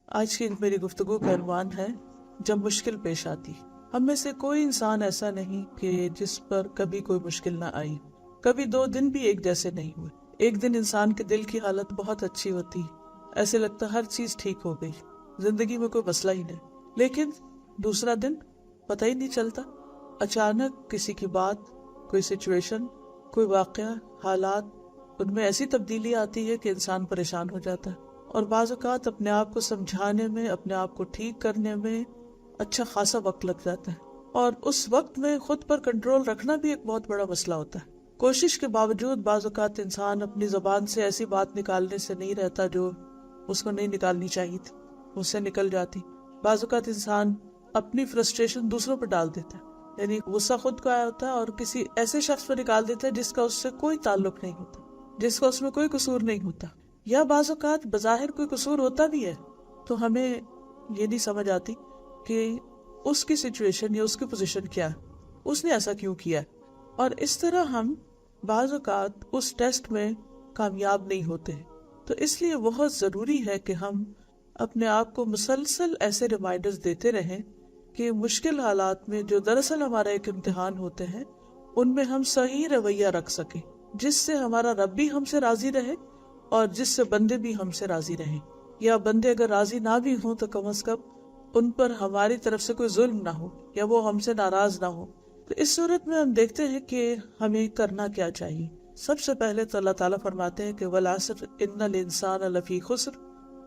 آج کی میری گفتگو کا عنوان ہے جب مشکل پیش آتی۔ ہم میں سے کوئی انسان ایسا نہیں کہ جس پر کبھی کوئی مشکل نہ آئی۔ کبھی 2 دن بھی ایک جیسے نہیں ہوئے۔ ایک دن انسان کے دل کی حالت بہت اچھی ہوتی، ایسے لگتا ہر چیز ٹھیک ہو گئی، زندگی میں کوئی مسئلہ ہی نہیں۔ لیکن دوسرا دن پتہ ہی نہیں چلتا، اچانک کسی کی بات، کوئی سچویشن، کوئی واقعہ، حالات، ان میں ایسی تبدیلی آتی ہے کہ انسان پریشان ہو جاتا ہے، اور بعض اوقات اپنے آپ کو سمجھانے میں، اپنے آپ کو ٹھیک کرنے میں اچھا خاصا وقت لگ جاتا ہے، اور اس وقت میں خود پر کنٹرول رکھنا بھی ایک بہت بڑا مسئلہ ہوتا ہے۔ کوشش کے باوجود بعض اوقات انسان اپنی زبان سے ایسی بات نکالنے سے نہیں رہتا جو اس کو نہیں نکالنی چاہیے تھی، اس سے نکل جاتی۔ بعض اوقات انسان اپنی فرسٹریشن دوسروں پر ڈال دیتا ہے، یعنی غصہ خود کو آیا ہوتا ہے اور کسی ایسے شخص پر نکال دیتا ہے جس کا اس سے کوئی تعلق نہیں ہوتا، جس کا اس میں کوئی قصور نہیں ہوتا، یا بعض اوقات بظاہر کوئی قصور ہوتا بھی ہے تو ہمیں یہ نہیں سمجھ آتی کہ اس کی سچویشن یا اس کی پوزیشن کیا ہے، اس نے ایسا کیوں کیا ہے، اور اس طرح ہم بعض اوقات اس ٹیسٹ میں کامیاب نہیں ہوتے۔ تو اس لیے بہت ضروری ہے کہ ہم اپنے آپ کو مسلسل ایسے ریمائنڈرز دیتے رہیں کہ مشکل حالات میں جو دراصل ہمارا ایک امتحان ہوتے ہیں ان میں ہم صحیح رویہ رکھ سکیں، جس سے ہمارا رب بھی ہم سے راضی رہے اور جس سے بندے بھی ہم سے راضی رہیں، یا بندے اگر راضی نہ بھی ہوں تو کم از کم ان پر ہماری طرف سے کوئی ظلم نہ ہو یا وہ ہم سے ناراض نہ ہو۔ تو اس صورت میں ہم دیکھتے ہیں کہ ہمیں کرنا کیا چاہیے۔ سب سے پہلے تو اللہ تعالیٰ فرماتے ہیں کہ وَالْعَصْرِ إِنَّ الْإِنسَانَ لَفِي خُسْرٍ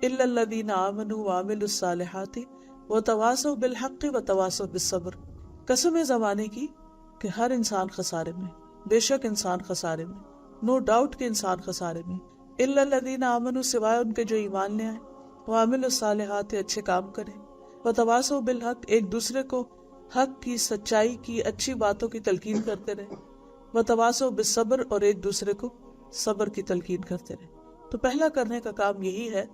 إِلَّا الَّذِينَ آمَنُوا وَعَمِلُوا الصَّالِحَاتِ وَتَوَاصَوْا بِالْحَقِّ وَتَوَاصَوْا بِالصَّبْرِ۔ قسم ہے زمانے کی کہ ہر انسان خسارے میں، بے شک انسان خسارے میں، نو ڈاؤٹ کہ انسان خسارے میں، إِلَّا الَّذِينَ آمَنُوا سوائے ان کے جو ایمان لے آئے، وَعَمِلُوا الصَّالِحَاتِ اچھے کام کریں، وَتَوَاصَوْا بِالْحَقِّ ایک دوسرے کو حق کی، سچائی کی، اچھی باتوں کی تلقین کرتے رہیں، وَتَوَاصَوْا بِالصَّبْرِ اور ایک دوسرے کو صبر کی تلقین کرتے رہیں۔ تو پہلا کرنے کا کام یہی ہے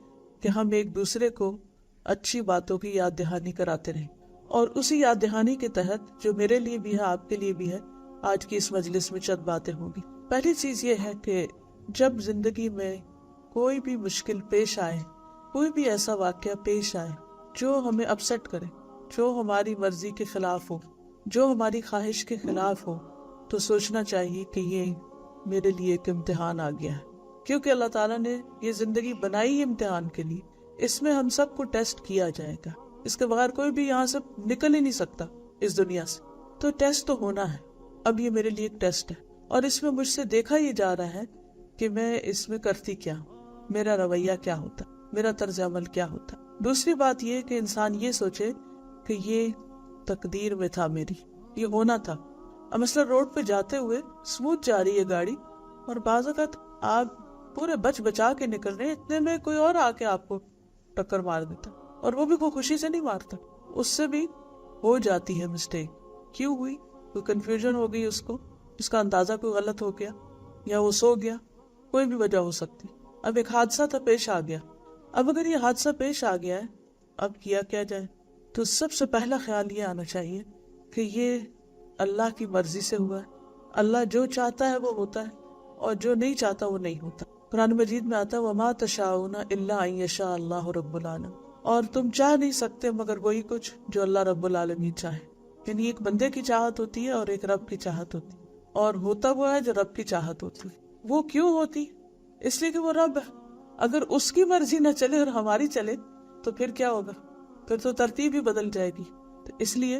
کہ ہم ایک دوسرے کو اچھی باتوں کی یاد دہانی کراتے رہیں، اور اسی یاد دہانی کے تحت جو میرے لیے بھی ہے، آپ کے لیے بھی ہے، آج کی اس مجلس میں چند باتیں ہوں گی۔ پہلی چیز یہ ہے کہ جب زندگی میں کوئی بھی مشکل پیش آئے، کوئی بھی ایسا واقعہ پیش آئے جو ہمیں اپسیٹ کرے، جو ہماری مرضی کے خلاف ہو، جو ہماری خواہش کے خلاف ہو، تو سوچنا چاہیے کہ یہ میرے لیے ایک امتحان آ گیا ہے، کیونکہ اللہ تعالیٰ نے یہ زندگی بنائی ہے امتحان کے لیے۔ اس میں ہم سب کو ٹیسٹ کیا جائے گا، اس کے بغیر کوئی بھی یہاں سے نکل ہی نہیں سکتا اس دنیا سے، تو ٹیسٹ تو ہونا ہے۔ اب یہ میرے لیے ایک ٹیسٹ ہے، اور اس میں مجھ سے دیکھا یہ جا رہا ہے کہ میں اس میں کرتی کیا ہوں، میرا رویہ کیا ہوتا، میرا طرز عمل کیا ہوتا۔ دوسری بات یہ کہ انسان یہ سوچے کہ یہ تقدیر میں تھا، میری یہ ہونا تھا۔ اب مثلا روڈ پہ جاتے ہوئے اسموتھ جا رہی ہے گاڑی، اور بعض اوقات آپ پورے بچ بچا کے نکل رہے ہیں، اتنے میں کوئی اور آ کے آپ کو ٹکر مار دیتا، اور وہ بھی کوئی خوشی سے نہیں مارتا، اس سے بھی ہو جاتی ہے مسٹیک۔ کیوں ہوئی؟ کوئی کنفیوژن ہو گئی، اس کا اندازہ کوئی غلط ہو گیا، یا وہ سو گیا، کوئی بھی وجہ ہو سکتی۔ اب ایک حادثہ تھا، پیش آ گیا۔ اب اگر یہ حادثہ پیش آ گیا ہے، اب کیا جائے؟ تو سب سے پہلا خیال یہ آنا چاہیے کہ یہ اللہ کی مرضی سے ہوا ہے، اللہ جو چاہتا ہے وہ ہوتا ہے، اور جو نہیں چاہتا وہ نہیں ہوتا۔ قرآن مجید میں آتا ہے وَمَا تَشَاءُونَ إِلَّا أَن يَشَاءَ اللَّهُ رَبُّ الْعَالَمِينَ، اور تم چاہ نہیں سکتے مگر وہی کچھ جو اللہ رب العالمین چاہے۔ یعنی ایک بندے کی چاہت ہوتی ہے اور ایک رب کی چاہت ہوتی ہے، اور ہوتا وہ ہے جو رب کی چاہت ہوتی ہے۔ وہ کیوں ہوتی؟ اس لیے کہ وہ رب ہے۔ اگر اس کی مرضی نہ چلے اور ہماری چلے تو پھر کیا ہوگا؟ پھر تو ترتیب ہی بدل جائے گی۔ تو اس لیے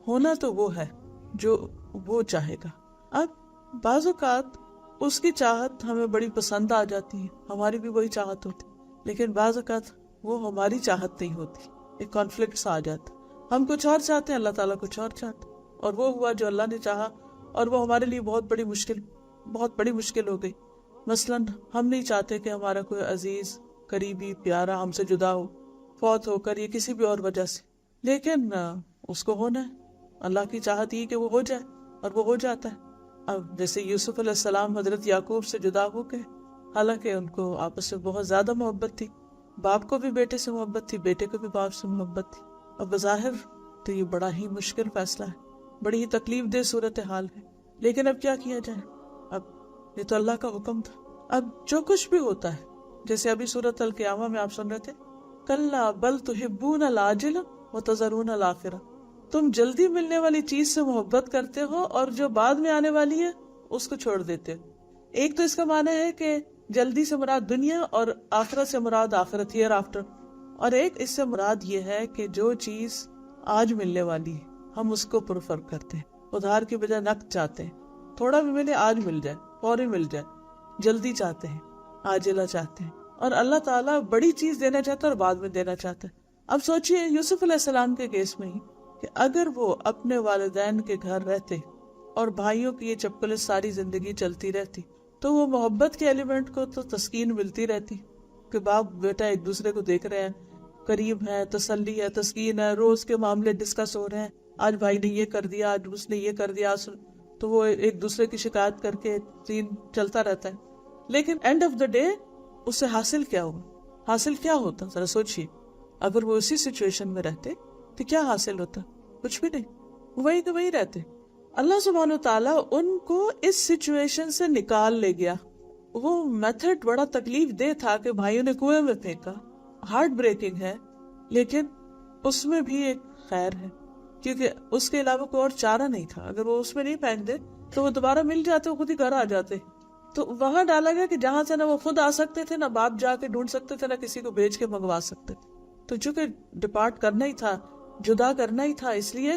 ہونا تو وہ ہے جو وہ چاہے گا۔ اب بعض اوقات اس کی چاہت ہمیں بڑی پسند آ جاتی ہے، ہماری بھی وہی چاہت ہوتی، لیکن بعض اوقات وہ ہماری چاہت نہیں ہوتی، ایک کانفلکٹ آ جاتا، ہم کچھ اور چاہتے ہیں، اللہ تعالیٰ کچھ اور چاہتا، اور وہ ہوا جو اللہ نے چاہا، اور وہ ہمارے لیے بہت بڑی مشکل ہو گئی۔ مثلاً ہم نہیں چاہتے کہ ہمارا کوئی عزیز، قریبی، پیارا ہم سے جدا ہو، فوت ہو کر یا کسی بھی اور وجہ سے، لیکن اس کو ہونا ہے، اللہ کی چاہت یہ کہ وہ ہو جائے، اور وہ ہو جاتا ہے۔ اب جیسے یوسف علیہ السلام حضرت یعقوب سے جدا ہو گئے، حالانکہ ان کو آپس میں بہت زیادہ محبت تھی، باپ کو بھی بیٹے سے محبت تھی، بیٹے کو بھی باپ سے محبت تھی۔ اب بظاہر تو یہ بڑا ہی مشکل فیصلہ ہے، بڑی ہی تکلیف دہ صورتحال ہے، لیکن اب کیا کیا جائے؟ اب یہ تو اللہ کا حکم تھا۔ اب جو کچھ بھی ہوتا ہے، جیسے ابھی سورۃ القیامہ میں آپ سن رہے تھے، کلا بل تحبون العاجل وتذرون الآخرہ، تم جلدی ملنے والی چیز سے محبت کرتے ہو اور جو بعد میں آنے والی ہے اس کو چھوڑ دیتے ہو۔ ایک تو اس کا معنی ہے کہ جلدی سے مراد دنیا اور آخرت سے مراد آخرت، ہیئر آفٹر، اور ایک اس سے مراد یہ ہے کہ جو چیز آج ملنے والی ہے ہم اس کو پریفر کرتے ہیں، ادھار کی بجائے نقد چاہتے ہیں، تھوڑا بھی ملے آج مل جائے، فوری مل جائے، جلدی چاہتے ہیں، عاجلہ چاہتے ہیں، اور اللہ تعالیٰ بڑی چیز دینا چاہتا ہے اور بعد میں دینا چاہتا ہے۔ اب سوچئے یوسف علیہ السلام کے کیس میں ہی کہ اگر وہ اپنے والدین کے گھر رہتے اور بھائیوں کی یہ چپکلیں ساری زندگی چلتی رہتی تو وہ محبت کے ایلیمنٹ کو تو تسکین ملتی رہتی کہ باپ بیٹا ایک دوسرے کو دیکھ رہے ہیں، قریب ہے، تسلی ہے، تسکین ہے، روز کے معاملے ڈسکس ہو رہے ہیں، آج بھائی نے یہ کر دیا، آج اس نے یہ کر دیا، تو وہ ایک دوسرے کی شکایت کر کے سین چلتا رہتا ہے۔ لیکن اینڈ آف دا ڈے اس سے حاصل کیا ہوا؟ حاصل کیا ہوتا؟ ذرا سوچئے، اگر وہ اسی سچویشن میں رہتے تو کیا حاصل ہوتا؟ کچھ بھی نہیں، وہی کہ وہی رہتے۔ اللہ سبحانہ وتعالیٰ ان کو اس سچویشن سے نکال لے گیا۔ وہ میتھڈ بڑا تکلیف دہ تھا کہ بھائیوں نے کنویں میں پھینکا، ہارٹ بریکنگ ہے، لیکن اس میں بھی ایک خیر ہے، کیونکہ اس کے علاوہ کوئی اور چارہ نہیں تھا۔ اگر وہ اس میں نہیں پھینک دے تو وہ دوبارہ مل جاتے، وہ خود ہی گھر آ جاتے۔ تو وہاں ڈالا گیا کہ جہاں سے نہ وہ خود آ سکتے تھے، نہ باپ جا کے ڈھونڈ سکتے تھے، نہ کسی کو بھیج کے منگوا سکتے تھے۔ تو چونکہ ڈپارٹ کرنا ہی تھا، جدا کرنا ہی تھا، اس لیے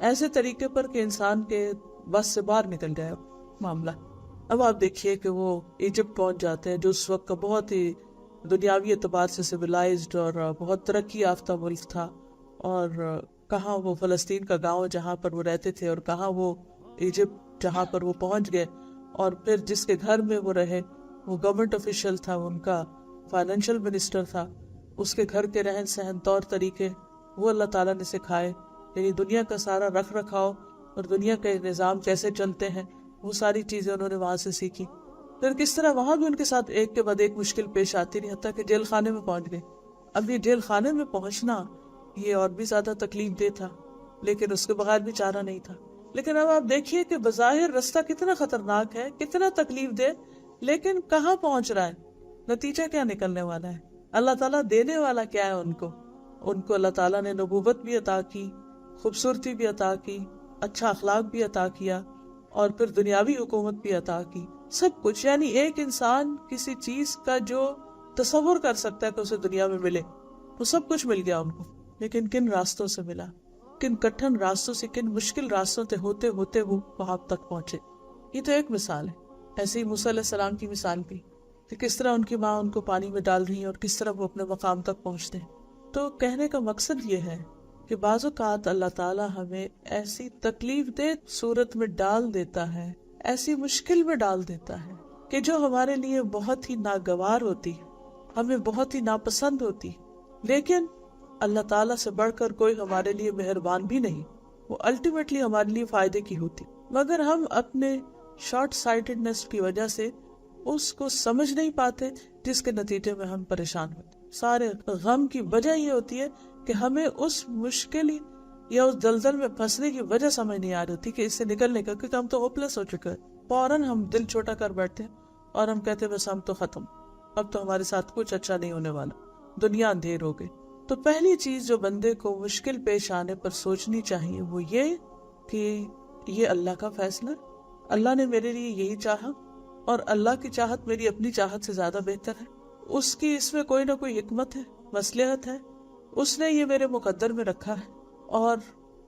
ایسے طریقے پر کہ انسان کے بس سے باہر نکل جائے معاملہ۔ اب آپ دیکھیے کہ وہ ایجپٹ پہنچ جاتے ہیں، جو اس وقت کا بہت ہی دنیاوی اعتبار سے سویلائزڈ اور بہت ترقی یافتہ ملک تھا، اور کہاں وہ فلسطین کا گاؤں جہاں پر وہ رہتے تھے، اور کہاں وہ ایجپٹ جہاں پر وہ پہنچ گئے، اور پھر جس کے گھر میں وہ رہے وہ گورنمنٹ آفیشل تھا، ان کا فائنینشیل منسٹر تھا، اس کے گھر کے رہن سہن طور طریقے وہ اللہ تعالیٰ نے سکھائے، یعنی دنیا کا سارا رکھ رکھاؤ اور دنیا کے نظام کیسے چلتے ہیں وہ ساری چیزیں انہوں نے وہاں سے سیکھی۔ پھر کس طرح وہاں بھی ان کے ساتھ ایک کے بعد ایک مشکل پیش آتی رہی، حتیٰ کہ جیل خانے میں پہنچ گئے۔ اب یہ جیل خانے میں پہنچنا یہ اور بھی زیادہ تکلیف دہ تھا، لیکن اس کے بغیر بھی چارہ نہیں تھا۔ لیکن اب آپ دیکھیے کہ بظاہر رستہ کتنا خطرناک ہے، کتنا تکلیف دہ، لیکن کہاں پہنچ رہا ہے، نتیجہ کیا نکلنے والا ہے، اللہ تعالیٰ دینے والا کیا ہے ان کو اللہ تعالیٰ نے نبوت بھی عطا کی، خوبصورتی بھی عطا کی، اچھا اخلاق بھی عطا کیا، اور پھر دنیاوی حکومت بھی عطا کی، سب کچھ۔ یعنی ایک انسان کسی چیز کا جو تصور کر سکتا ہے کہ اسے دنیا میں ملے، وہ سب کچھ مل گیا ان کو۔ لیکن کن راستوں سے ملا، کن کٹھن راستوں سے، کن مشکل راستوں سے ہوتے ہوتے وہ وہاں تک پہنچے۔ یہ تو ایک مثال ہے۔ ایسے ہی موسیٰ علیہ السلام کی مثال بھی کہ کس طرح ان کی ماں ان کو پانی میں ڈال رہی ہے اور کس طرح وہ اپنے مقام تک پہنچتے ہیں۔ تو کہنے کا مقصد یہ ہے کہ بعض اوقات اللہ تعالیٰ ہمیں ایسی تکلیف دہ صورت میں ڈال دیتا ہے، ایسی مشکل میں ڈال دیتا ہے کہ جو ہمارے لیے بہت ہی ناگوار ہوتی، ہمیں بہت ہی ناپسند ہوتی، لیکن اللہ تعالیٰ سے بڑھ کر کوئی ہمارے لیے مہربان بھی نہیں، وہ الٹیمیٹلی ہمارے لیے فائدے کی ہوتی، مگر ہم اپنے شارٹ سائٹڈنس کی وجہ سے اس کو سمجھ نہیں پاتے، جس کے نتیجے میں ہم پریشان ہوتے۔ سارے غم کی وجہ یہ ہوتی ہے کہ ہمیں اس مشکل یا اس دلدل میں پھنسنے کی وجہ سمجھ نہیں آ رہی ہوتی کہ اس سے نکلنے کا، کیونکہ ہم تو ہوپلیس ہو چکے ہیں، فوراً ہم دل چھوٹا کر بیٹھتے ہیں اور ہم کہتے ہیں بس ہم تو ختم، اب تو ہمارے ساتھ کچھ اچھا نہیں ہونے والا، دنیا اندھیر ہو گئی۔ تو پہلی چیز جو بندے کو مشکل پیش آنے پر سوچنی چاہیے وہ یہ کہ یہ اللہ کا فیصلہ، اللہ نے میرے لیے یہی چاہا، اور اللہ کی چاہت میری اپنی چاہت سے زیادہ بہتر ہے، اس کی اس میں کوئی نہ کوئی حکمت ہے، مصلحت ہے، اس نے یہ میرے مقدر میں رکھا ہے، اور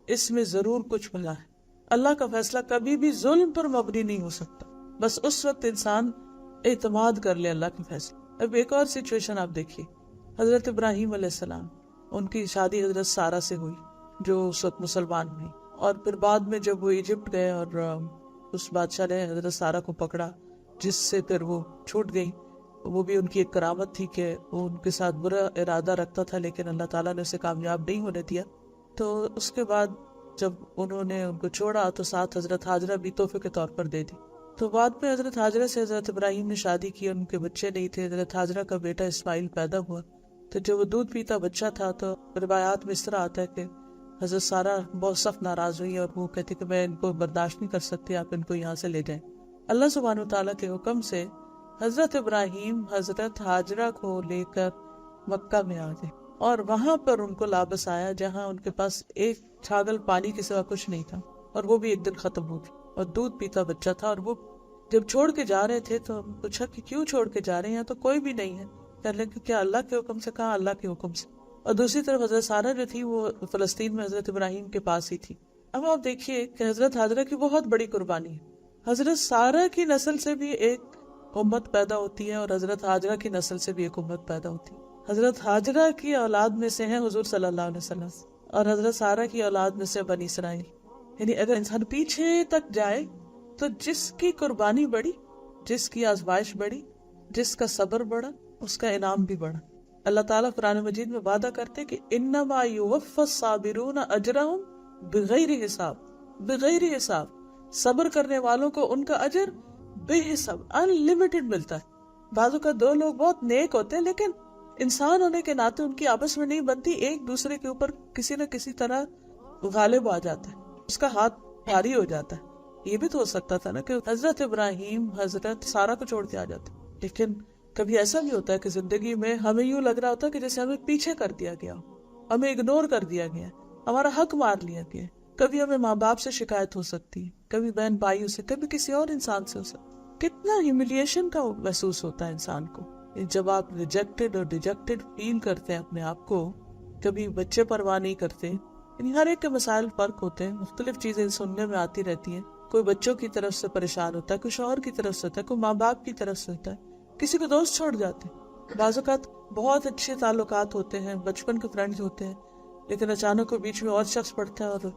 اس میں ضرور کچھ بھلا ہے۔ اللہ کا فیصلہ کبھی بھی ظلم پر مبنی نہیں ہو سکتا، بس اس وقت انسان اعتماد کر لے اللہ کے فیصلے۔ اب ایک اور سچویشن آپ دیکھیے، حضرت ابراہیم علیہ السلام، ان کی شادی حضرت سارہ سے ہوئی جو اس وقت مسلمان ہوئی، اور پھر بعد میں جب وہ ایجپٹ گئے اور اس بادشاہ نے حضرت سارہ کو پکڑا جس سے پھر وہ چھوٹ گئی، وہ بھی ان کی ایک کرامت تھی کہ وہ ان کے ساتھ برا ارادہ رکھتا تھا، لیکن اللہ تعالیٰ نے اسے کامیاب نہیں ہونے دیا۔ تو اس کے بعد جب انہوں نے ان کو چھوڑا تو ساتھ حضرت ہاجرہ بھی تحفے کے طور پر دے دی۔ تو بعد میں حضرت ہاجرہ سے حضرت ابراہیم نے شادی کی، ان کے بچے نہیں تھے، حضرت ہاجرہ کا بیٹا اسماعیل پیدا ہوا۔ تو جب وہ دودھ پیتا بچہ تھا تو روایات میں اس طرح آتا ہے کہ حضرت سارہ بہت سخت ناراض ہوئی اور وہ کہتی کہ میں ان کو برداشت نہیں کر سکتی، آپ ان کو یہاں سے لے جائیں۔ اللہ سبحانہ وتعالیٰ کے حکم سے حضرت ابراہیم حضرت ہاجرہ کو لے کر مکہ میں آ گئے، اور وہاں پر ان کو لابس آیا جہاں ان کے پاس ایک چھاگل پانی کے سوا کچھ نہیں تھا، اور وہ بھی ایک دن ختم ہو گئی، اور دودھ پیتا بچہ تھا، اور وہ جب چھوڑ کے جا رہے تھے تو پوچھا کہ کیوں چھوڑ کے جا رہے ہیں، تو کوئی بھی نہیں ہے، کہنے لگے کیا اللہ کے حکم سے؟ کہا اللہ کے حکم سے۔ اور دوسری طرف حضرت سارہ جو تھی وہ فلسطین میں حضرت ابراہیم کے پاس ہی تھی۔ اب آپ دیکھیے کہ حضرت حاجرہ کی بہت بڑی قربانی ہے، حضرت سارہ کی نسل سے بھی ایک امت پیدا ہوتی ہے، اور حضرت حاجرہ کی نسل سے بھی ایک امت پیدا ہوتی ہے۔ حضرت حاجرہ کی اولاد میں سے ہیں حضور صلی اللہ علیہ وسلم، اور حضرت سارہ کی اولاد میں سے بنی اسرائیل۔ یعنی اگر انسان پیچھے تک جائے تو جس کی قربانی بڑی، جس کی آزمائش بڑی، جس کا صبر بڑا، اس کا انعام بھی بڑا۔ اللہ تعالیٰ قرآن مجید میں وعدہ کرتے کہ انما یوفی الصابرون اجرہم بغیر حساب، بغیر حساب، صبر کرنے والوں کو ان کا اجر بے حساب، انلمیٹڈ ملتا ہے۔ بعضوں کا دو لوگ بہت نیک ہوتے ہیں لیکن انسان ہونے کے ناطے ان کی آپس میں نہیں بنتی، ایک دوسرے کے اوپر کسی نہ کسی طرح غالب آ جاتا ہے، اس کا ہاتھ بھاری ہو جاتا ہے۔ یہ بھی تو ہو سکتا تھا نا کہ حضرت ابراہیم حضرت سارہ کو چھوڑ کے آ جاتے، لیکن کبھی ایسا بھی ہوتا ہے کہ زندگی میں ہمیں یوں لگ رہا ہوتا ہے کہ جیسے ہمیں پیچھے کر دیا گیا ہو، ہمیں اگنور کر دیا گیا، ہمارا حق مار لیا گیا۔ کبھی ہمیں ماں باپ سے شکایت ہو سکتی ہے، کبھی بہن بھائیوں سے، کبھی کسی اور انسان سے ہو سکتی۔ کتنا ہیوملیشن کا محسوس ہوتا ہے انسان کو جب آپ ریجیکٹڈ اور ڈیجیکٹڈ فیل کرتے ہیں اپنے آپ کو۔ کبھی بچے پرواہ نہیں کرتے، یعنی ہر ایک کے مسائل فرق ہوتے ہیں، مختلف چیزیں سننے میں آتی رہتی ہیں۔ کوئی بچوں کی طرف سے پریشان ہوتا ہے، کوئی شوہر کی طرف سے ہوتا ہے، کوئی ماں باپ کی طرف سے ہوتا ہے، کسی کو دوست چھوڑ جاتے ہیں۔ بعض اوقات بہت اچھے تعلقات ہوتے ہیں، بچپن کے فرینڈز ہوتے ہیں، لیکن اچانک کوئی بیچ میں اور شخص پڑتا ہے اور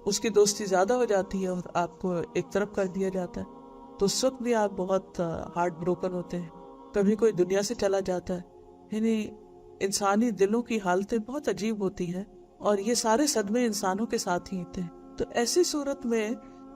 اس کی دوستی زیادہ ہو جاتی ہے اور آپ کو ایک طرف کر دیا جاتا ہے، تو اس وقت بھی آپ بہت ہارٹ بروکن ہوتے ہیں۔ کبھی کوئی دنیا سے چلا جاتا ہے، یعنی انسانی دلوں کی حالتیں بہت عجیب ہوتی ہیں، اور یہ سارے صدمے انسانوں کے ساتھ ہی ہوتے ہیں۔ تو ایسی صورت میں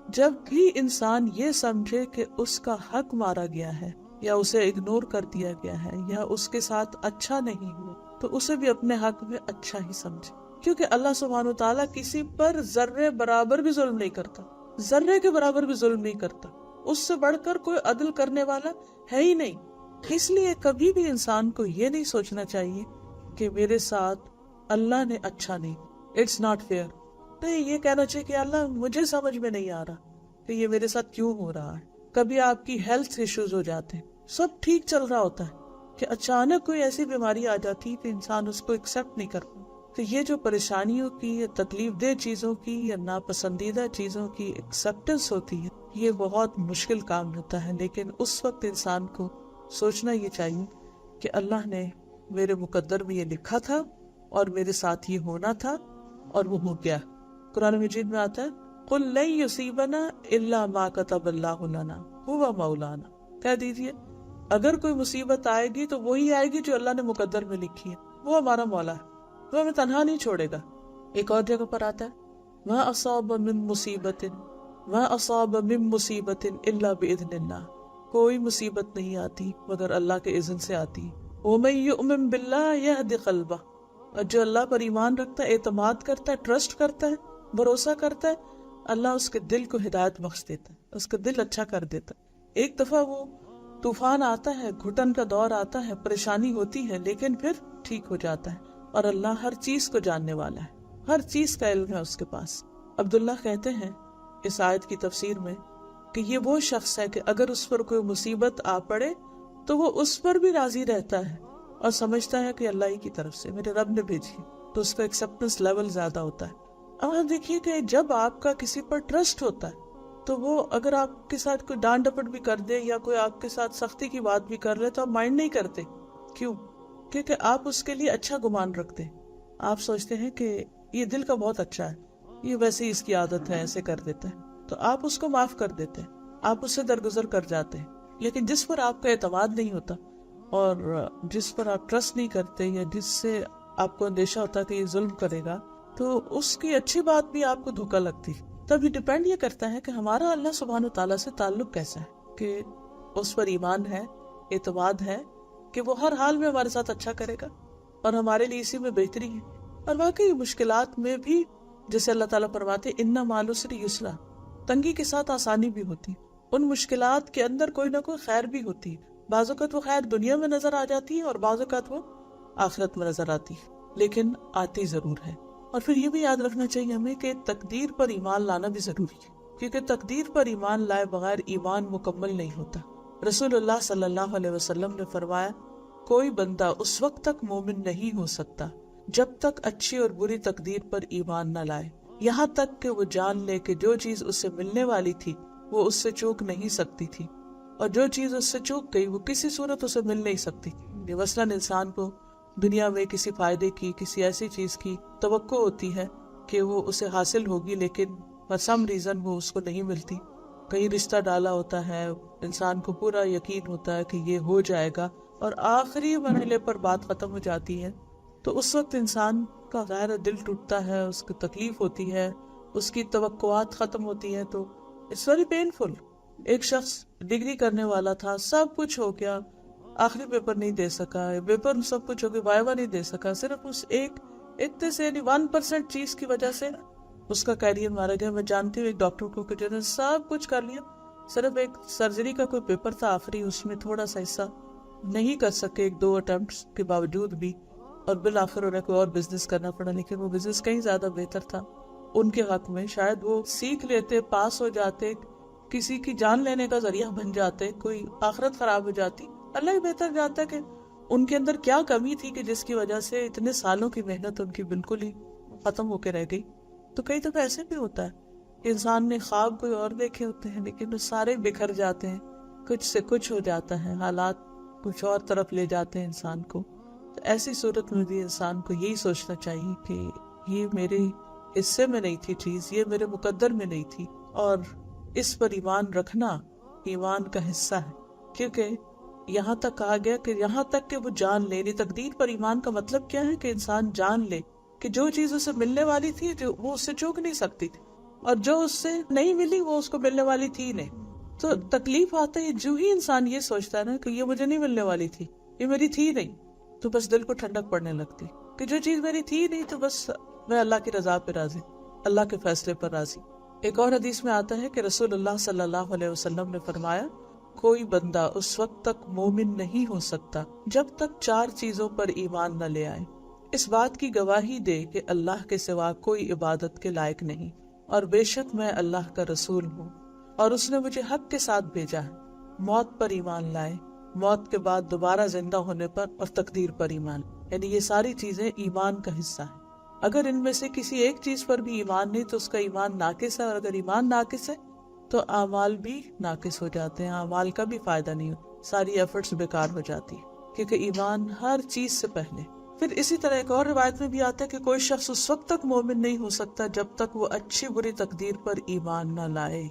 جب بھی انسان یہ سمجھے کہ اس کا حق مارا گیا ہے یا اسے اگنور کر دیا گیا ہے یا اس کے ساتھ اچھا نہیں ہوا، تو اسے بھی اپنے حق میں اچھا ہی سمجھے، کیونکہ اللہ سبحانہ و تعالیٰ کسی پر ذرے برابر بھی ظلم نہیں کرتا، ذرے کے برابر بھی ظلم نہیں کرتا، اس سے بڑھ کر کوئی عدل کرنے والا ہے ہی نہیں۔ اس لیے کبھی بھی انسان کو یہ نہیں سوچنا چاہیے کہ میرے ساتھ اللہ نے اچھا نہیں، اٹس ناٹ فیئر۔ نہیں، یہ کہنا چاہیے کہ اللہ مجھے سمجھ میں نہیں آ رہا کہ یہ میرے ساتھ کیوں ہو رہا ہے۔ کبھی آپ کی ہیلتھ ایشوز ہو جاتے ہیں، سب ٹھیک چل رہا ہوتا ہے کہ اچانک کوئی ایسی بیماری آ جاتی ہے کہ انسان اس کو ایکسپٹ نہیں کر پاتا۔ تو یہ جو پریشانیوں کی یا تکلیف دہ چیزوں کی یا ناپسندیدہ چیزوں کی ایکسپٹنس ہوتی ہے، یہ بہت مشکل کام ہوتا ہے، لیکن اس وقت انسان کو سوچنا یہ چاہیے کہ اللہ نے میرے مقدر میں یہ لکھا تھا اور میرے ساتھ یہ ہونا تھا اور وہ ہو گیا۔ قرآن مجید میں آتا ہے قُلْ لَن يُصِيبَنَا إِلَّا مَا كَتَبَ اللَّهُ لَنَا هُوَ مَوْلَانَا، کہہ دیجئے اگر کوئی مصیبت آئے گی تو وہی آئے گی جو اللہ نے مقدر میں لکھی ہے، وہ ہمارا مولا ہے، وہ ہمیں تنہا نہیں چھوڑے گا۔ ایک اور جگہ پر آتا ہے مَا أَصَابَ مِن مُصِيبَةٍ مَا أَصَابَ مِن مُصِيبَةٍ إِلَّا بِإِذْنِ اللَّهِ، کوئی مصیبت نہیں آتی مگر اللہ کے اذن سے آتی۔ وَمَن يُؤْمِن بِاللَّهِ يَهْدِ قَلْبَهُ، اور جو اللہ پر ایمان رکھتا ہے، اعتماد کرتا ہے، ٹرسٹ کرتا ہے، بھروسہ کرتا ہے، اللہ اس کے دل کو ہدایت بخش دیتا ہے، اس کا دل اچھا کر دیتا ہے۔ ایک دفعہ وہ طوفان آتا ہے، گھٹن کا دور آتا ہے، پریشانی ہوتی ہے، لیکن پھر ٹھیک ہو جاتا ہے، اور اللہ ہر چیز کو جاننے والا ہے، ہر چیز کا علم ہے اس کے پاس۔ عبداللہ کہتے ہیں اس آیت کی تفسیر میں کہ یہ وہ شخص ہے کہ اگر اس پر کوئی مصیبت آ پڑے تو وہ اس پر بھی راضی رہتا ہے اور سمجھتا ہے کہ اللہ ہی کی طرف سے میرے رب نے بھیجی، تو اس کا ایکسپٹنس لیول زیادہ ہوتا ہے۔ اب آپ دیکھیے کہ جب آپ کا کسی پر ٹرسٹ ہوتا ہے تو وہ اگر آپ کے ساتھ کوئی ڈانٹ ڈپٹ بھی کر دے یا کوئی آپ کے ساتھ سختی کی بات بھی کر لے تو آپ مائنڈ نہیں کرتے۔ کیوں؟ کیونکہ آپ اس کے لیے اچھا گمان رکھتے ہیں، آپ سوچتے ہیں کہ یہ دل کا بہت اچھا ہے، یہ ویسے ہی اس کی عادت ہے، ایسے کر دیتا ہے، تو آپ اس کو معاف کر دیتے ہیں، آپ اس سے درگزر کر جاتے ہیں۔ لیکن جس پر آپ کا اعتماد نہیں ہوتا اور جس پر آپ ٹرسٹ نہیں کرتے یا جس سے آپ کو اندیشہ ہوتا ہے کہ یہ ظلم کرے گا، تو اس کی اچھی بات بھی آپ کو دھوکا لگتی۔ تب یہ ڈیپینڈ یہ کرتا ہے کہ ہمارا اللہ سبحانہ تعالیٰ سے تعلق کیسا ہے، کہ اس پر ایمان ہے، اعتماد ہے کہ وہ ہر حال میں ہمارے ساتھ اچھا کرے گا اور ہمارے لیے اسی میں بہتری ہے۔ اور واقعی مشکلات میں بھی جیسے اللہ تعالیٰ فرماتے ان مع العسر یسرا، تنگی کے ساتھ آسانی بھی ہوتی، ان مشکلات کے اندر کوئی نہ کوئی خیر بھی ہوتی ہے۔ بعض اوقات وہ خیر دنیا میں نظر آ جاتی ہے اور بعض اوقات وہ آخرت میں نظر آتی ہے۔ لیکن آتی ضرور ہے۔ اور پھر یہ بھی یاد رکھنا چاہیے ہمیں کہ تقدیر پر ایمان لانا بھی ضروری ہے، کیونکہ تقدیر پر ایمان لائے بغیر ایمان مکمل نہیں ہوتا۔ رسول اللہ صلی اللہ علیہ وسلم نے فرمایا، کوئی بندہ اس وقت تک مومن نہیں ہو سکتا جب تک اچھی اور بری تقدیر پر ایمان نہ لائے، یہاں تک کہ وہ جان لے کہ جو چیز اسے ملنے والی تھی وہ اس سے چوک نہیں سکتی تھی، اور جو چیز اس سے چوک گئی وہ کسی صورت اسے مل نہیں سکتی۔ مثلاً انسان کو دنیا میں کسی فائدے کی، کسی ایسی چیز کی توقع ہوتی ہے کہ وہ اسے حاصل ہوگی، لیکن for some reason وہ اس کو نہیں ملتی۔ کہیں رشتہ ڈالا ہوتا ہے، انسان کو پورا یقین ہوتا ہے کہ یہ ہو جائے گا، اور آخری مرحلے پر بات ختم ہو جاتی ہے، تو اس وقت انسان کا ظاہر دل ٹوٹتا ہے، اس کو تکلیف ہوتی ہے، اس کی توقعات ختم ہوتی ہیں، تو اٹس ویری پینفل۔ ایک شخص ڈگری کرنے والا تھا، سب کچھ ہو گیا، آخری پیپر نہیں دے سکا، پیپر سب کچھ ہو گیا، وائوا نہیں دے سکا، صرف اس ایک اتنے سے 1% چیز کی وجہ سے اس کا کیریئر مارا گیا۔ میں جانتی ہوں ایک ڈاکٹر کو کہ جنہوں نے سب کچھ کر لیا، صرف ایک سرجری کا کوئی پیپر تھا آخری، اس میں تھوڑا سا حصہ نہیں کر سکے 1-2 اٹمپٹس کے باوجود بھی، اور بالآخر انہیں کوئی اور بزنس کرنا پڑا، لیکن وہ بزنس کہیں زیادہ بہتر تھا ان کے حق میں۔ شاید وہ سیکھ لیتے، پاس ہو جاتے، کسی کی جان لینے کا ذریعہ بن جاتے، کوئی آخرت خراب ہو جاتی۔ اللہ ہی بہتر جانتا ہے کہ ان کے اندر کیا کمی تھی کہ جس کی وجہ سے اتنے سالوں کی محنت ان کی بالکل ہی ختم ہو کے رہ گئی۔ تو کئی دفعہ ایسے بھی ہوتا ہے کہ انسان نے خواب کوئی اور دیکھے ہوتے ہیں، لیکن وہ سارے بکھر جاتے ہیں، کچھ سے کچھ ہو جاتا ہے، حالات کچھ اور طرف لے جاتے ہیں انسان کو۔ تو ایسی صورت میں بھی انسان کو یہی سوچنا چاہیے کہ یہ میرے حصے میں نہیں تھی چیز، یہ میرے مقدر میں نہیں تھی، اور اس پر ایمان رکھنا ایمان کا حصہ ہے، کیونکہ یہاں تک کہا گیا کہ یہاں تک کہ وہ جان لے۔ یعنی تقدیر پر ایمان کا مطلب کیا ہے کہ انسان جان لے کہ جو چیز اسے ملنے والی تھی جو وہ اس سے چوک نہیں سکتی تھی، اور جو اس سے نہیں ملی وہ اس کو ملنے والی تھی نہیں۔ تو تکلیف آتا ہے جو ہی انسان یہ سوچتا ہے نا کہ یہ مجھے نہیں ملنے والی تھی، یہ میری تھی نہیں، تو بس دل کو ٹھنڈک پڑنے لگتی کہ جو چیز میری تھی نہیں، تو بس میں اللہ کی رضا پہ راضی، اللہ کے فیصلے پر راضی۔ ایک اور حدیث میں آتا ہے کہ رسول اللہ صلی اللہ علیہ وسلم نے فرمایا، کوئی بندہ اس وقت تک مومن نہیں ہو سکتا جب تک 4 چیزوں پر ایمان نہ لے آئے، اس بات کی گواہی دے کہ اللہ کے سوا کوئی عبادت کے لائق نہیں، اور بے شک میں اللہ کا رسول ہوں، اور اس نے مجھے حق کے ساتھ بھیجا ہے۔ موت پر ایمان لائے، موت کے بعد دوبارہ زندہ ہونے پر، اور تقدیر پر ایمان۔ یعنی یہ ساری چیزیں ایمان کا حصہ ہیں۔ اگر ان میں سے کسی ایک چیز پر بھی ایمان نہیں تو اس کا ایمان ناقص ہے، اور اگر ایمان ناقص ہے تو اعمال بھی ناقص ہو جاتے ہیں، اعمال کا بھی فائدہ نہیں ہوتا، ساری ایفرٹس بیکار ہو جاتی ہے، کیونکہ ایمان ہر چیز سے پہلے۔ پھر اسی طرح ایک اور روایت میں بھی آتا ہے کہ کوئی شخص اس وقت تک مومن نہیں ہو سکتا جب تک وہ اچھی بری تقدیر پر ایمان نہ لائے۔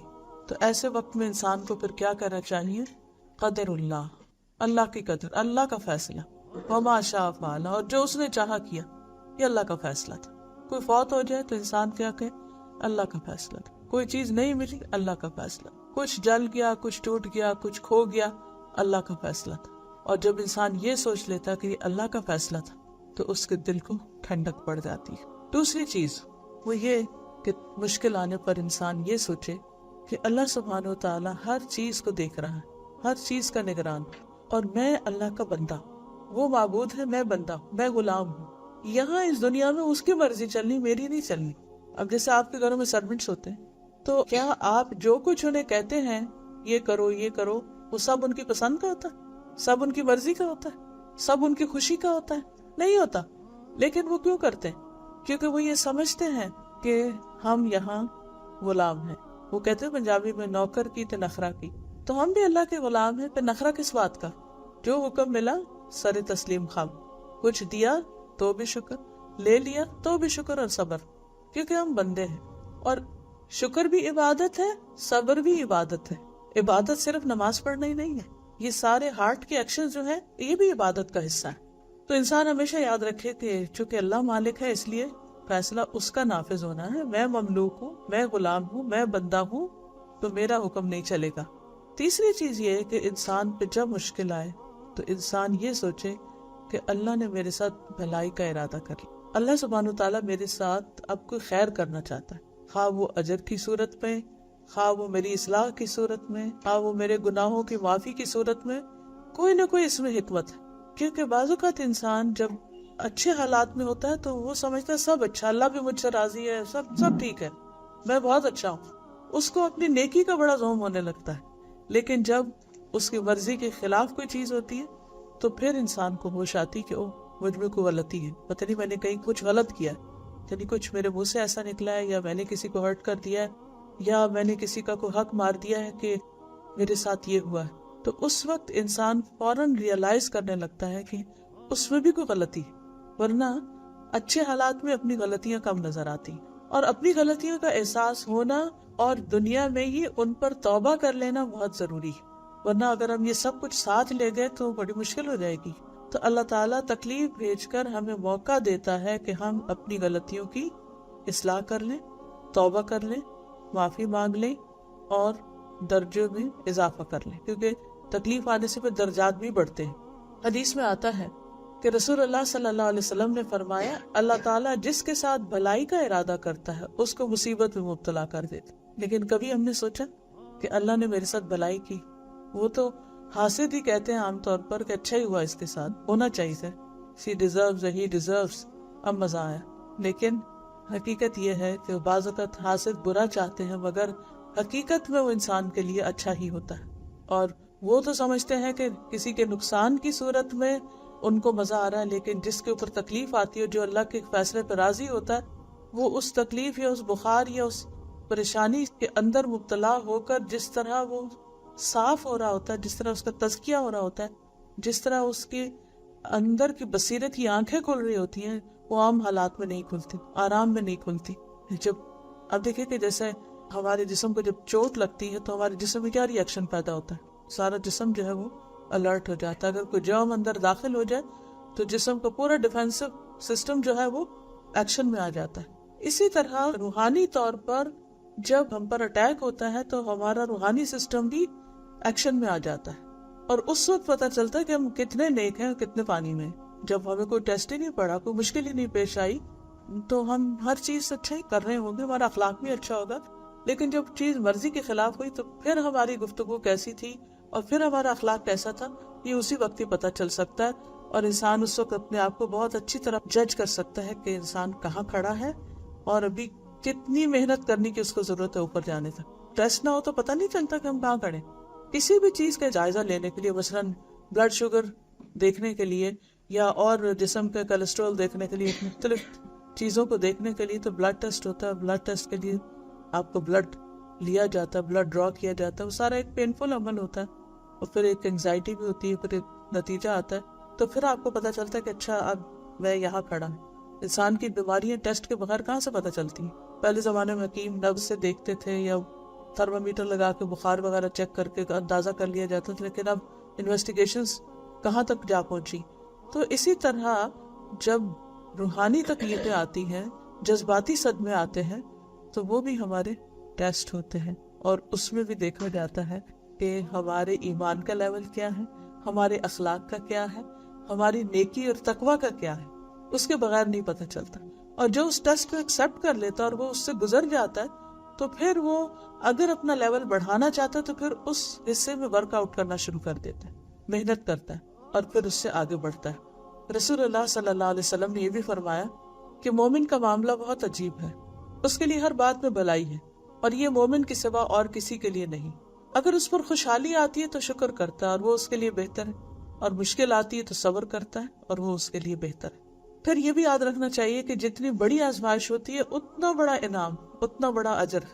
تو ایسے وقت میں انسان کو پھر کیا کرنا چاہیے؟ قدر اللہ، اللہ کی قدر، اللہ کا فیصلہ، وما شاء فعل، اور جو اس نے چاہا کیا، یہ اللہ کا فیصلہ تھا۔ کوئی فوت ہو جائے تو انسان کیا کہے؟ اللہ کا فیصلہ تھا۔ کوئی چیز نہیں ملی، اللہ کا فیصلہ، کچھ جل گیا، کچھ ٹوٹ گیا، کچھ کھو گیا، اللہ کا فیصلہ تھا۔ اور جب انسان یہ سوچ لیتا کہ یہ اللہ کا فیصلہ تھا تو اس کے دل کو ٹھنڈک پڑ جاتی ہے۔ دوسری چیز وہ یہ کہ مشکل آنے پر انسان یہ سوچے کہ اللہ سبحانہ و تعالیٰ ہر چیز کو دیکھ رہا ہے، ہر چیز کا نگران، اور میں اللہ کا بندہ، وہ معبود ہے، میں بندہ ہوں، میں غلام ہوں۔ یہاں اس دنیا میں اس کی مرضی چلنی، میری نہیں چلنی۔ اب جیسے آپ کے گھروں میں سرونٹس ہوتے ہیں، تو کیا آپ جو کچھ انہیں کہتے ہیں یہ کرو یہ کرو، وہ سب ان کی پسند کا ہوتا ہے؟ سب ان کی مرضی کا ہوتا ہے؟ سب ان کی خوشی کا ہوتا ہے؟ نہیں ہوتا۔ لیکن وہ کیوں کرتے ہیں؟ کیونکہ وہ یہ سمجھتے ہیں کہ ہم یہاں غلام ہیں۔ وہ کہتے ہیں پنجابی میں، نوکر کی تے نخرہ کی۔ تو ہم بھی اللہ کے غلام ہیں، پہ نخرہ کس بات کا؟ جو حکم ملا سر تسلیم خم، کچھ دیا تو بھی شکر، لے لیا تو بھی شکر اور صبر، کیونکہ ہم بندے ہیں۔ اور شکر بھی عبادت ہے، صبر بھی عبادت ہے۔ عبادت صرف نماز پڑھنا ہی نہیں ہے، یہ سارے ہارٹ کے ایکشن جو ہیں یہ بھی عبادت کا حصہ ہے۔ تو انسان ہمیشہ یاد رکھے کہ چونکہ اللہ مالک ہے اس لیے فیصلہ اس کا نافذ ہونا ہے۔ میں مملوک ہوں، میں غلام ہوں، میں بندہ ہوں، تو میرا حکم نہیں چلے گا۔ تیسری چیز یہ ہے کہ انسان پہ جب مشکل آئے تو انسان یہ سوچے کہ اللہ نے میرے ساتھ بھلائی کا ارادہ کر لیا، اللہ سبحانہ تعالیٰ میرے ساتھ اب کوئی خیر کرنا چاہتا ہے، خواہ وہ اجر کی صورت میں، خواہ وہ میری اصلاح کی صورت میں، خواہ وہ میرے گناہوں کی معافی کی صورت میں، کوئی نہ کوئی اس میں حکمت ہے۔ کیونکہ بعض اوقات انسان جب اچھے حالات میں ہوتا ہے تو وہ سمجھتا ہے سب اچھا، اللہ بھی مجھ سے راضی ہے، سب ٹھیک ہے، میں بہت اچھا ہوں، اس کو اپنی نیکی کا بڑا زوم ہونے لگتا ہے۔ لیکن جب اس کی مرضی کے خلاف کوئی چیز ہوتی ہے تو پھر انسان کو ہوش آتی کہ او مجھ میں کوئی غلطی ہے، پتہ نہیں میں نے کہیں کچھ غلط کیا ہے، یعنی کچھ میرے منہ سے ایسا نکلا ہے، یا میں نے کسی کو ہرٹ کر دیا ہے، یا میں نے کسی کا کوئی حق مار دیا ہے کہ میرے ساتھ یہ ہوا ہے۔ تو اس وقت انسان فوراً ریئلائز کرنے لگتا ہے کہ اس میں بھی کوئی غلطی ہے، ورنہ اچھے حالات میں اپنی غلطیاں کم نظر آتی، اور اپنی غلطیوں کا احساس ہونا اور دنیا میں ہی ان پر توبہ کر لینا بہت ضروری ہے، ورنہ اگر ہم یہ سب کچھ ساتھ لے گئے تو بڑی مشکل ہو جائے گی۔ تو اللہ تعالیٰ تکلیف بھیج کر ہمیں موقع دیتا ہے کہ ہم اپنی غلطیوں کی اصلاح کر لیں، توبہ کر لیں، معافی مانگ لیں اور درجوں میں اضافہ کر لیں، کیونکہ تکلیف آنے سے پھر درجات بھی بڑھتے ہیں۔ حدیث میں آتا ہے کہ رسول اللہ صلی اللہ علیہ وسلم نے فرمایا، اللہ تعالیٰ جس کے ساتھ بھلائی کا ارادہ کرتا ہے اس کو مصیبت میں مبتلا کر دیتا۔ لیکن کبھی ہم نے سوچا کہ اللہ نے میرے ساتھ بھلائی کی؟ وہ تو حاسد ہی کہتے ہیں عام طور پر کہ اچھا ہی ہوا، اس کے ساتھ ہونا چاہیے تھا، she deserves he deserves، اب مزہ آیا۔ لیکن حقیقت یہ ہے کہ بعض اوقات حاسد برا چاہتے ہیں، مگر حقیقت میں وہ انسان کے لیے اچھا ہی ہوتا ہے، اور وہ تو سمجھتے ہیں کہ کسی کے نقصان کی صورت میں ان کو مزہ آ رہا ہے، لیکن جس کے اوپر تکلیف آتی ہے، جو اللہ کے فیصلے پر راضی ہوتا ہے، وہ اس تکلیف یا اس بخار یا اس پریشانی کے اندر مبتلا ہو کر جس طرح وہ صاف ہو رہا ہوتا ہے، جس طرح اس کا تزکیہ ہو رہا ہوتا ہے، جس طرح اس کے اندر کی بصیرت کی آنکھیں کھل رہی ہوتی ہیں، وہ عام حالات میں نہیں کھلتی، آرام میں نہیں کھلتی۔ جب اب دیکھیں کہ جیسے ہمارے جسم کو جب چوٹ لگتی ہے تو ہمارے جسم میں کیا ری ایکشن پیدا ہوتا ہے، سارا جسم جو ہے وہ الرٹ ہو جاتا ہے۔ اگر کوئی جرم اندر داخل ہو جائے تو جسم کا پورا ڈیفینسو سسٹم جو ہے وہ ایکشن میں آ جاتا ہے۔ اسی طرح روحانی طور پر جب ہم پر اٹیک ہوتا ہے تو ہمارا روحانی سسٹم بھی ایکشن میں آ جاتا ہے، اور اس وقت پتہ چلتا ہے کہ ہم کتنے نیک ہیں اور کتنے پانی میں ہیں۔ جب ہمیں کوئی ٹیسٹ ہی نہیں پڑا، کوئی مشکل ہی نہیں پیش آئی، تو ہم ہر چیز اچھا ہی کر رہے ہوں گے، ہمارا اخلاق بھی اچھا ہوگا، لیکن جب چیز مرضی کے خلاف ہوئی تو پھر ہماری گفتگو کیسی تھی اور پھر ہمارا اخلاق کیسا تھا، یہ اسی وقت ہی پتہ چل سکتا ہے، اور انسان اس وقت اپنے آپ کو بہت اچھی طرح جج کر سکتا ہے کہ انسان کہاں کھڑا ہے اور ابھی کتنی محنت کرنے کی اس کو ضرورت ہے اوپر جانے تک۔ ٹیسٹ نہ ہو تو پتہ نہیں چلتا کہ ہم کہاں کھڑے۔ کسی بھی چیز کا جائزہ لینے کے لیے، مثلاً بلڈ شوگر دیکھنے کے لیے یا اور جسم کا کولیسٹرول دیکھنے کے لیے، مختلف چیزوں کو دیکھنے کے لیے تو بلڈ ٹیسٹ ہوتا ہے۔ بلڈ ٹیسٹ کے لیے آپ کو بلڈ لیا جاتا ہے، بلڈ ڈرا کیا جاتا ہے، وہ سارا ایک پینفل عمل ہوتا ہے، اور پھر ایک انگزائٹی بھی ہوتی ہے، پھر ایک نتیجہ آتا ہے، تو پھر آپ کو پتہ چلتا ہے کہ اچھا اب میں یہاں کھڑا ہوں۔ انسان کی بیماریاں ٹیسٹ کے بغیر کہاں سے پتہ چلتی ہیں؟ پہلے زمانے میں حکیم نبض سے دیکھتے تھے یا تھرمامیٹر لگا کے بخار وغیرہ چیک کر کے اندازہ کر لیا جاتا تھا، لیکن اب انویسٹیگیشنز کہاں تک جا پہنچی۔ تو اسی طرح جب روحانی تکلیفیں آتی ہیں، جذباتی صدمے آتے ہیں، تو وہ بھی ہمارے ٹیسٹ ہوتے ہیں، اور اس میں بھی دیکھا جاتا ہے کہ ہمارے ایمان کا لیول کیا ہے، ہمارے اخلاق کا کیا ہے، ہماری نیکی اور تقوی کا کیا ہے، اس کے بغیر نہیں پتہ چلتا۔ اور جو اس ٹیسٹ کو ایکسیپٹ کر لیتا ہے اور وہ اس سے گزر جاتا ہے، تو پھر وہ اگر اپنا لیول بڑھانا چاہتا ہے تو پھر اس حصے میں ورک آؤٹ کرنا شروع کر دیتا ہے، محنت کرتا ہے اور پھر اس سے آگے بڑھتا ہے۔ رسول اللہ صلی اللہ علیہ وسلم نے یہ بھی فرمایا کہ مومن کا معاملہ بہت عجیب ہے، اس کے لیے ہر بات میں بھلائی ہے، اور یہ مومن کے سوا اور کسی کے لیے نہیں۔ اگر اس پر خوشحالی آتی ہے تو شکر کرتا ہے اور وہ اس کے لیے بہتر ہے، اور مشکل آتی ہے تو صبر کرتا ہے اور وہ اس کے لیے بہتر ہے۔ پھر یہ بھی یاد رکھنا چاہیے کہ جتنی بڑی آزمائش ہوتی ہے اتنا بڑا انعام، اتنا بڑا اجر۔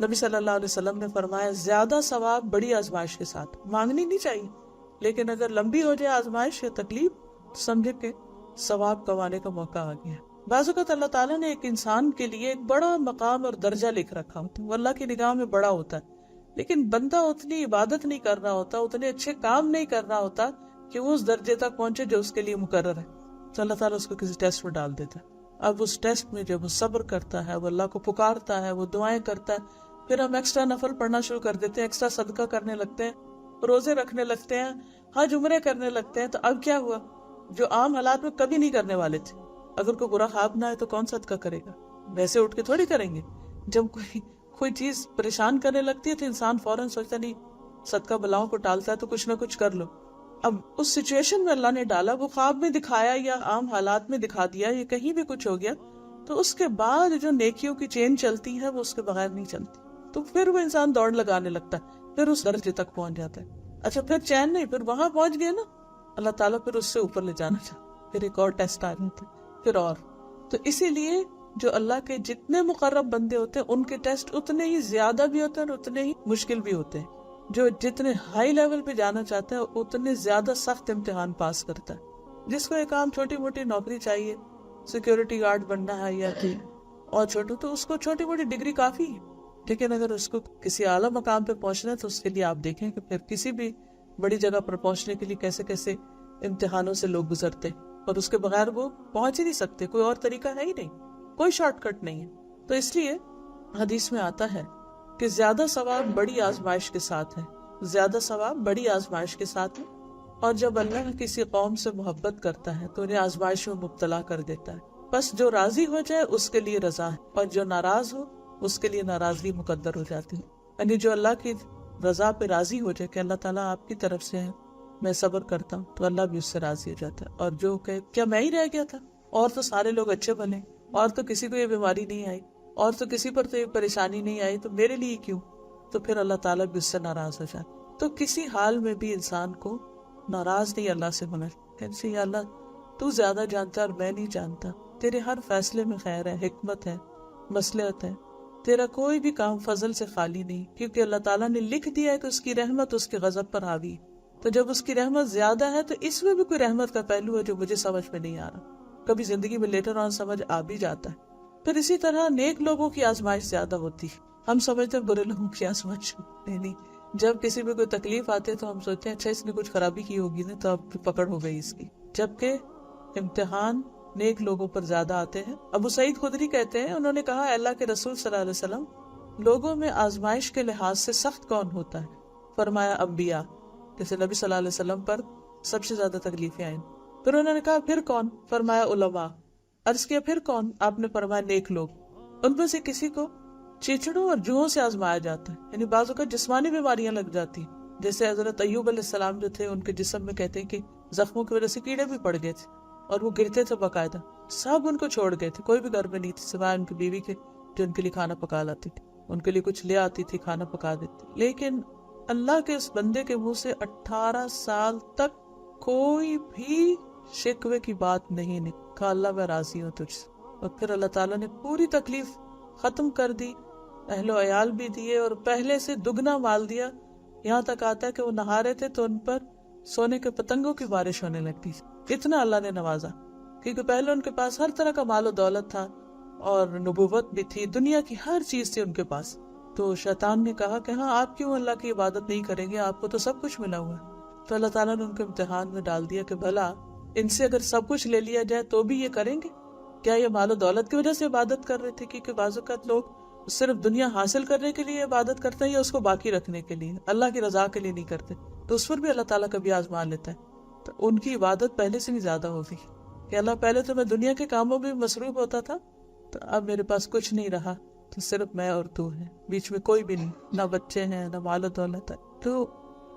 نبی صلی اللہ علیہ وسلم نے فرمایا زیادہ ثواب بڑی آزمائش کے ساتھ، مانگنی نہیں چاہیے، لیکن اگر لمبی ہو جائے آزمائش یا تکلیف تو سمجھے کہ ثواب کمانے کا موقع آ گیا۔ بعض اوقات اللہ تعالیٰ نے ایک انسان کے لیے ایک بڑا مقام اور درجہ لکھ رکھا ہوتا ہے، وہ اللہ کی نگاہ میں بڑا ہوتا ہے، لیکن بندہ اتنی عبادت نہیں کر رہا ہوتا، اتنے اچھے کام نہیں کر رہا ہوتا کہ وہ اس درجے تک پہنچے جو اس کے لیے مقرر ہے، تو اللہ تعالیٰ اس کو کسی ٹیسٹ میں ڈال دیتا ہے۔ اب اس ٹیسٹ میں جب وہ صبر کرتا ہے، وہ اللہ کو پکارتا ہے، وہ دعائیں کرتا ہے، پھر ہم ایکسٹرا نفل پڑھنا شروع کر دیتے ہیں، ایکسٹرا صدقہ کرنے لگتے ہیں، روزے رکھنے لگتے ہیں، حج عمرے کرنے لگتے ہیں، تو اب کیا ہوا؟ جو عام حالات میں کبھی نہیں کرنے والے تھے، اگر کوئی برا خواب نہ آئے تو کون صدقہ کرے گا؟ ویسے اٹھ کے تھوڑی کریں گے۔ جب کوئی چیز پریشان کرنے لگتی ہے تو انسان فوراً سوچتا نہیں، صدقہ بلاؤں کو ٹالتا ہے تو کچھ نہ کچھ کر لو، اب اس سچویشن میں اللہ نے ڈالا، وہ خواب میں دکھایا یا عام حالات میں دکھا دیا یا کہیں بھی کچھ ہو گیا، تو اس کے بعد جو نیکیوں کی چین چلتی ہے وہ اس کے بغیر نہیں چلتی، تو پھر وہ انسان دوڑ لگانے لگتا ہے، پھر اس درجے تک پہنچ جاتا ہے۔ اچھا پھر چین نہیں، پھر وہاں پہنچ گئے نا، اللہ تعالیٰ پھر اس سے اوپر لے جانا چاہتا، پھر ایک اور ٹیسٹ آ جاتا ہے، پھر اور۔ تو اسی لیے جو اللہ کے جتنے مقرب بندے ہوتے ہیں ان کے ٹیسٹ اتنے ہی زیادہ بھی ہوتے ہیں اور اتنے ہی مشکل بھی ہوتے ہیں۔ جو جتنے ہائی لیول پہ جانا چاہتا ہے اتنے زیادہ سخت امتحان پاس کرتا ہے۔ جس کو ایک عام چھوٹی موٹی نوکری چاہیے، سیکیورٹی گارڈ بننا ہے یا اور چھوٹو، تو اس کو چھوٹی موٹی ڈگری کافی ہے، لیکن اگر اس کو کسی اعلیٰ مقام پہ پہنچنا ہے تو اس کے لیے آپ دیکھیں کہ پھر کسی بھی بڑی جگہ پر پہنچنے کے لیے کیسے کیسے امتحانوں سے لوگ گزرتے، اور اس کے بغیر وہ پہنچ ہی نہیں سکتے، کوئی اور طریقہ ہے ہی نہیں، کوئی شارٹ کٹ نہیں ہے۔ تو اس لیے حدیث میں آتا ہے کہ زیادہ ثواب بڑی آزمائش کے ساتھ ہے، زیادہ ثواب بڑی آزمائش کے ساتھ ہے، اور جب اللہ کسی قوم سے محبت کرتا ہے تو انہیں آزمائش میں مبتلا کر دیتا ہے، بس جو راضی ہو جائے اس کے لیے رضا ہے، اور جو ناراض ہو اس کے لیے ناراضگی مقدر ہو جاتی ہے۔ یعنی جو اللہ کی رضا پہ راضی ہو جائے کہ اللہ تعالیٰ آپ کی طرف سے ہے، میں صبر کرتا ہوں، تو اللہ بھی اس سے راضی ہو جاتا ہے۔ اور جو کہ کیا میں ہی رہ گیا تھا، اور تو سارے لوگ اچھے بنے، اور تو کسی کو یہ بیماری نہیں آئی، اور تو کسی پر تو یہ پریشانی نہیں آئی، تو میرے لیے کیوں؟ تو پھر اللہ تعالیٰ بھی اس سے ناراض ہو جاتا۔ تو کسی حال میں بھی انسان کو ناراض نہیں اللہ سے ہونا چاہیے، یا اللہ تو زیادہ جانتا اور میں نہیں جانتا، تیرے ہر فیصلے میں خیر ہے، حکمت ہے، مصلحت ہے، تیرا کوئی بھی کام فضل سے خالی نہیں، کیونکہ اللہ تعالیٰ نے لکھ دیا ہے کہ اس کی رحمت اس کے غضب پر حاوی ہے۔ تو جب اس کی رحمت زیادہ ہے تو اس میں بھی کوئی رحمت کا پہلو ہے جو مجھے سمجھ میں نہیں آ رہا، کبھی زندگی میں لیٹر آن سمجھ آ بھی جاتا ہے۔ پھر اسی طرح نیک لوگوں کی آزمائش زیادہ ہوتی ہے، ہم سمجھتے ہیں برے لوگوں کی آزمائش نہیں، جب کسی پہ کوئی تکلیف آتی ہے تو ہم سوچتے ہیں اچھا اس نے کچھ خرابی کی ہوگی نا، تو اب پکڑ ہو گئی اس کی، جبکہ امتحان نیک لوگوں پر زیادہ آتے ہیں۔ ابو سعید خدری کہتے ہیں، انہوں نے کہا اللہ کے رسول صلی اللہ علیہ وسلم، لوگوں میں آزمائش کے لحاظ سے سخت کون ہوتا ہے؟ فرمایا انبیاء، جیسے نبی صلی اللہ علیہ وسلم پر سب سے زیادہ تکلیفیں آئیں۔ پھر انہوں نے کہا پھر کون؟ فرمایا علماء۔ عرض کیا پھر کون؟ آپ نے فرمایا نیک لوگ۔ ان میں سے کسی کو چیچڑوں اور جوہوں سے آزمایا جاتا ہے، یعنی بعض اوقات جسمانی بیماریاں لگ جاتی ہیں، جیسے حضرت ایوب علیہ السلام جو تھے ان کے جسم میں کہتے ہیں کہ زخموں کی وجہ سے کیڑے بھی پڑ گئے تھے اور وہ گرتے تھے باقاعدہ، سب ان کو چھوڑ گئے تھے، کوئی بھی گھر میں نہیں تھی سوائے ان کی بیوی کے جو ان کے لیے کھانا پکا لاتی تھی، ان کے لیے کچھ لے آتی تھی، کھانا پکا دیتی۔ لیکن اللہ کے اس بندے کے منہ سے 18 سال تک کوئی بھی شکوے کی بات نہیں نکلی، کہا اللہ میں راضی ہوں تجھ سے۔ اور پھر اللہ تعالیٰ نے پوری تکلیف ختم کر دی، اہل و عیال بھی دیے اور پہلے سے دگنا مال دیا، یہاں تک آتا ہے کہ وہ نہا رہے تھے تو ان پر سونے کے پتنگوں کی بارش ہونے لگتی، اتنا اللہ نے نوازا، کیونکہ پہلے ان کے پاس ہر طرح کا مال و دولت تھا اور نبوت بھی تھی، دنیا کی ہر چیز تھی ان کے پاس۔ تو شیطان نے کہا کہ ہاں آپ کیوں اللہ کی عبادت نہیں کریں گے، آپ کو تو سب کچھ ملا ہوا ہے۔ تو اللہ تعالیٰ نے ان کے امتحان میں ڈال دیا کہ بھلا ان سے اگر سب کچھ لے لیا جائے تو بھی یہ کریں گے کیا؟ یہ مال و دولت کی وجہ سے عبادت کر رہے تھے، کیونکہ بعض اوقات لوگ صرف دنیا حاصل کرنے کے لیے عبادت کرتے ہیں یا اس کو باقی رکھنے کے لیے، اللہ کی رضا کے لیے نہیں کرتے، تو اس پر بھی اللہ تعالیٰ کبھی آزما لیتا ہے۔ تو ان کی عبادت پہلے سے بھی زیادہ ہوگی کہ اللہ پہلے تو میں دنیا کے کاموں میں مصروف ہوتا تھا، تو اب میرے پاس کچھ نہیں رہا، تو صرف میں اور تو ہے، بیچ میں کوئی بھی نہیں، نہ بچے ہیں نہ مال و دولت ہے۔ تو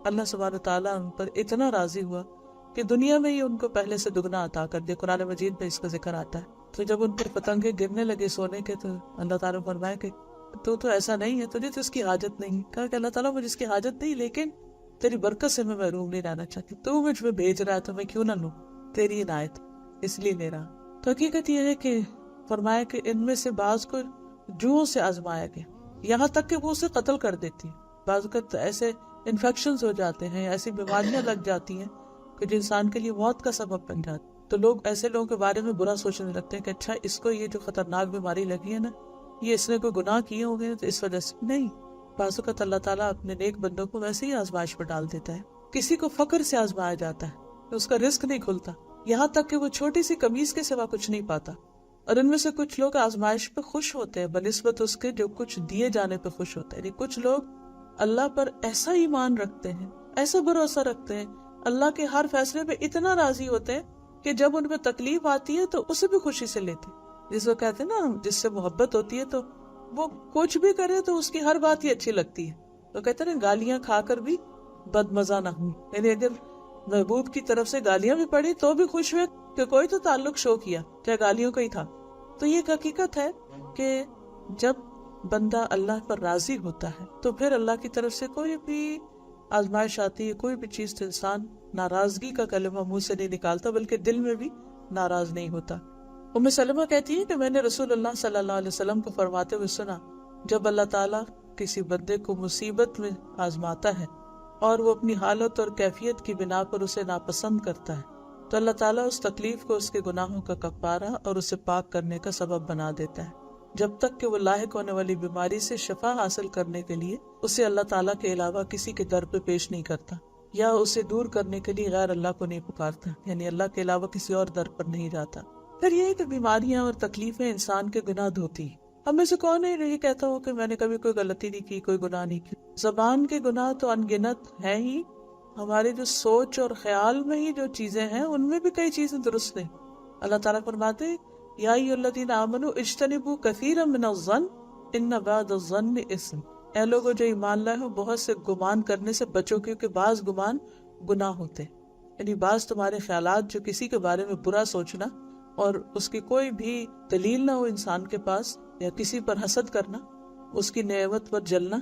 اللہ سبحانہ وتعالیٰ ان پر اتنا راضی ہوا کہ دنیا میں ہی ان کو پہلے سے دگنا عطا کر دیا۔ قرآن مجید میں اس کا ذکر آتا ہے۔ تو جب ان پر پتنگیں گرنے لگے سونے کے، تو اللہ تعالیٰ نے فرمایا کہ تو ایسا نہیں ہے، تجھے تو اس کی حاجت نہیں۔ کہا کہ اللہ تعالیٰ مجھے اس کی حاجت نہیں، لیکن تیری برکت سے میں محروم نہیں رہنا چاہتی، تو مجھ میں بھیج رہا ہے تو میں کیوں نہ لوں، تیری عنایت اس لیے لے رہا۔ تو حقیقت یہ ہے کہ فرمایا کہ ان میں سے بعض کو جوہوں سے آزمایا گیا، یہاں تک کہ وہ اسے قتل کر دیتی۔ بعض اوقات ایسے انفیکشنز ہو جاتے ہیں، ایسی بیماریاں لگ جاتی ہیں کہ جو انسان کے لیے موت کا سبب بن جاتی، تو لوگ ایسے لوگوں کے بارے میں برا سوچنے لگتے ہیں کہ اچھا اس کو یہ جو خطرناک بیماری لگی ہے نا، یہ اس نے کوئی گناہ کیے ہوں گے تو اس وجہ سے نہیں۔ بعض اوقات اللہ تعالیٰ اپنے نیک بندوں کو ویسے ہی آزمائش میں ڈال دیتا ہے۔ کسی کو فقر سے آزمایا جاتا ہے، اس کا رزق نہیں کھلتا، یہاں تک کہ وہ چھوٹی سی قمیص کے سوا کچھ نہیں پاتا۔ اور ان میں سے کچھ لوگ آزمائش پہ خوش ہوتے ہیں بنسبت اس کے جو کچھ دیے جانے پہ خوش ہوتے ہیں، یعنی کچھ لوگ اللہ پر ایسا ایمان رکھتے ہیں، ایسا بھروسہ رکھتے ہیں، اللہ کے ہر فیصلے پہ اتنا راضی ہوتے ہیں کہ جب ان پہ تکلیف آتی ہے تو اسے بھی خوشی سے لیتے، جس کو کہتے ہیں نا جس سے محبت ہوتی ہے تو وہ کچھ بھی کرے تو اس کی ہر بات ہی اچھی لگتی ہے۔ تو کہتے ہیں نا گالیاں کھا کر بھی بد مزہ نہ ہوں، یعنی اگر محبوب کی طرف سے گالیاں بھی پڑی تو بھی خوش ہوئے کہ کوئی تو تعلق شو کیا، چاہے گالیوں کا ہی تھا۔ تو یہ ایک حقیقت ہے کہ جب بندہ اللہ پر راضی ہوتا ہے تو پھر اللہ کی طرف سے کوئی بھی آزمائش آتی ہے، کوئی بھی چیز، تو انسان ناراضگی کا کلمہ منہ سے نہیں نکالتا بلکہ دل میں بھی ناراض نہیں ہوتا۔ ام سلمہ کہتی ہے کہ میں نے رسول اللہ صلی اللہ علیہ وسلم کو فرماتے ہوئے سنا، جب اللہ تعالیٰ کسی بندے کو مصیبت میں آزماتا ہے اور وہ اپنی حالت اور کیفیت کی بنا پر اسے ناپسند کرتا ہے تو اللہ تعالیٰ اس تکلیف کو اس کے گناہوں کا کفارہ اور اسے پاک کرنے کا سبب بنا دیتا ہے، جب تک کہ وہ لاحق ہونے والی بیماری سے شفا حاصل کرنے کے لیے اسے اللہ تعالیٰ کے علاوہ کسی کے در پہ پیش نہیں کرتا، یا اسے دور کرنے کے لیے غیر اللہ کو نہیں پکارتا، یعنی اللہ کے علاوہ کسی اور در پر نہیں جاتا۔ پھر یہ ہے کہ بیماریاں اور تکلیفیں انسان کے گناہ دھوتی ہیں۔ ہم میں سے کون نہیں کہتا ہو کہ میں نے کبھی کوئی غلطی نہیں کی، کوئی گناہ نہیں کی۔ زبان کے گناہ تو انگنت ہیں ہی، ہمارے جو سوچ اور خیال میں ہی جو چیزیں ہیں ان میں بھی کئی چیزیں درست نہیں۔ اللہ تعالیٰ فرماتے ہیں یا ایھا الذین آمنوا اجتنبوا کثیرا من الظن ان بعض الظن اثم، اے لوگوں جو ایمان لائے ہو بہت سے گمان کرنے سے بچو، کیونکہ بعض گمان گناہ ہوتے، یعنی بعض تمہارے خیالات جو کسی کے بارے میں برا سوچنا اور اس کی کوئی بھی دلیل نہ ہو انسان کے پاس، یا کسی پر حسد کرنا، اس کی نعمت پر جلنا،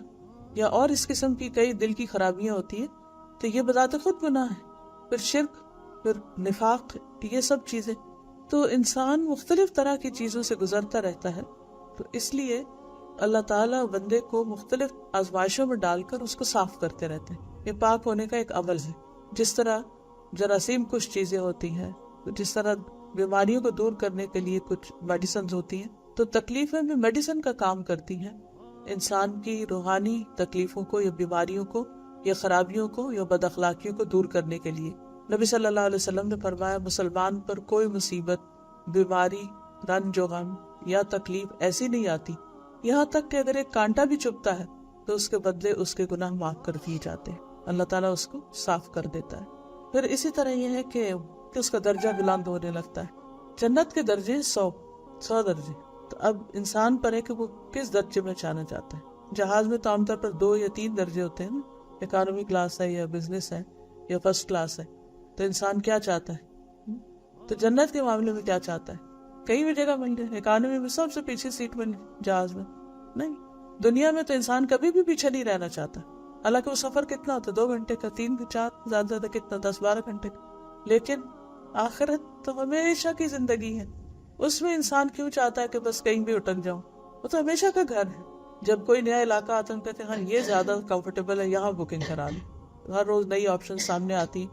یا اور اس قسم کی کئی دل کی خرابیاں ہوتی ہیں، تو یہ بذات خود گناہ ہے۔ پھر شرک، پھر نفاق، یہ سب چیزیں، تو انسان مختلف طرح کی چیزوں سے گزرتا رہتا ہے، تو اس لیے اللہ تعالیٰ بندے کو مختلف آزمائشوں میں ڈال کر اس کو صاف کرتے رہتے ہیں۔ یہ پاک ہونے کا ایک عمل ہے۔ جس طرح جراثیم کچھ چیزیں ہوتی ہیں، جس طرح بیماریوں کو دور کرنے کے لیے کچھ میڈیسنز ہوتی ہیں، تو تکلیفیں بھی میڈیسن کا کام کرتی ہیں انسان کی روحانی تکلیفوں کو یا بیماریوں کو یا خرابیوں کو یا بد اخلاقیوں کو دور کرنے کے لیے۔ نبی صلی اللہ علیہ وسلم نے فرمایا مسلمان پر کوئی مصیبت، بیماری، رنج و غم یا تکلیف ایسی نہیں آتی یہاں تک کہ اگر ایک کانٹا بھی چبھتا ہے تو اس کے بدلے اس کے گناہ معاف کر دیے جاتے ہیں، اللہ تعالیٰ اس کو صاف کر دیتا ہے۔ پھر اسی طرح یہ ہے کہ اس کا درجہ بلند ہونے لگتا ہے۔ جنت کے درجے 100 درجے، تو اب انسان پر ہے کہ وہ کس درجے میں جانا چاہتا ہے۔ جہاز میں تو عام طور پر 2 یا 3 درجے ہوتے ہیں نا، اکانومی کلاس ہے یا بزنس ہے یا فرسٹ کلاس ہے، تو انسان کیا چاہتا ہے؟ تو جنت کے معاملے میں کیا چاہتا ہے؟ کہیں بھی جگہ مل جائے، اکانومی میں سب سے پیچھے سیٹ مل جائے جہاز میں، نہیں۔ دنیا میں تو انسان کبھی بھی پیچھے نہیں رہنا چاہتا، حالانکہ وہ سفر کتنا ہوتا ہے، 2 گھنٹے کا، 3 کا، 4، زیادہ زیادہ کتنا، 10-12 گھنٹے کا، لیکن آخرت تو ہمیشہ کی زندگی ہے، اس میں انسان کیوں چاہتا ہے کہ بس کہیں بھی اٹک جاؤں؟ وہ تو ہمیشہ کا گھر ہے۔ جب کوئی نیا علاقہ آتا ہے ہم کہتے ہیں ہاں یہ زیادہ کمفرٹیبل ہے، یہاں بکنگ کرا لیں۔ ہر روز نئی آپشن سامنے آتی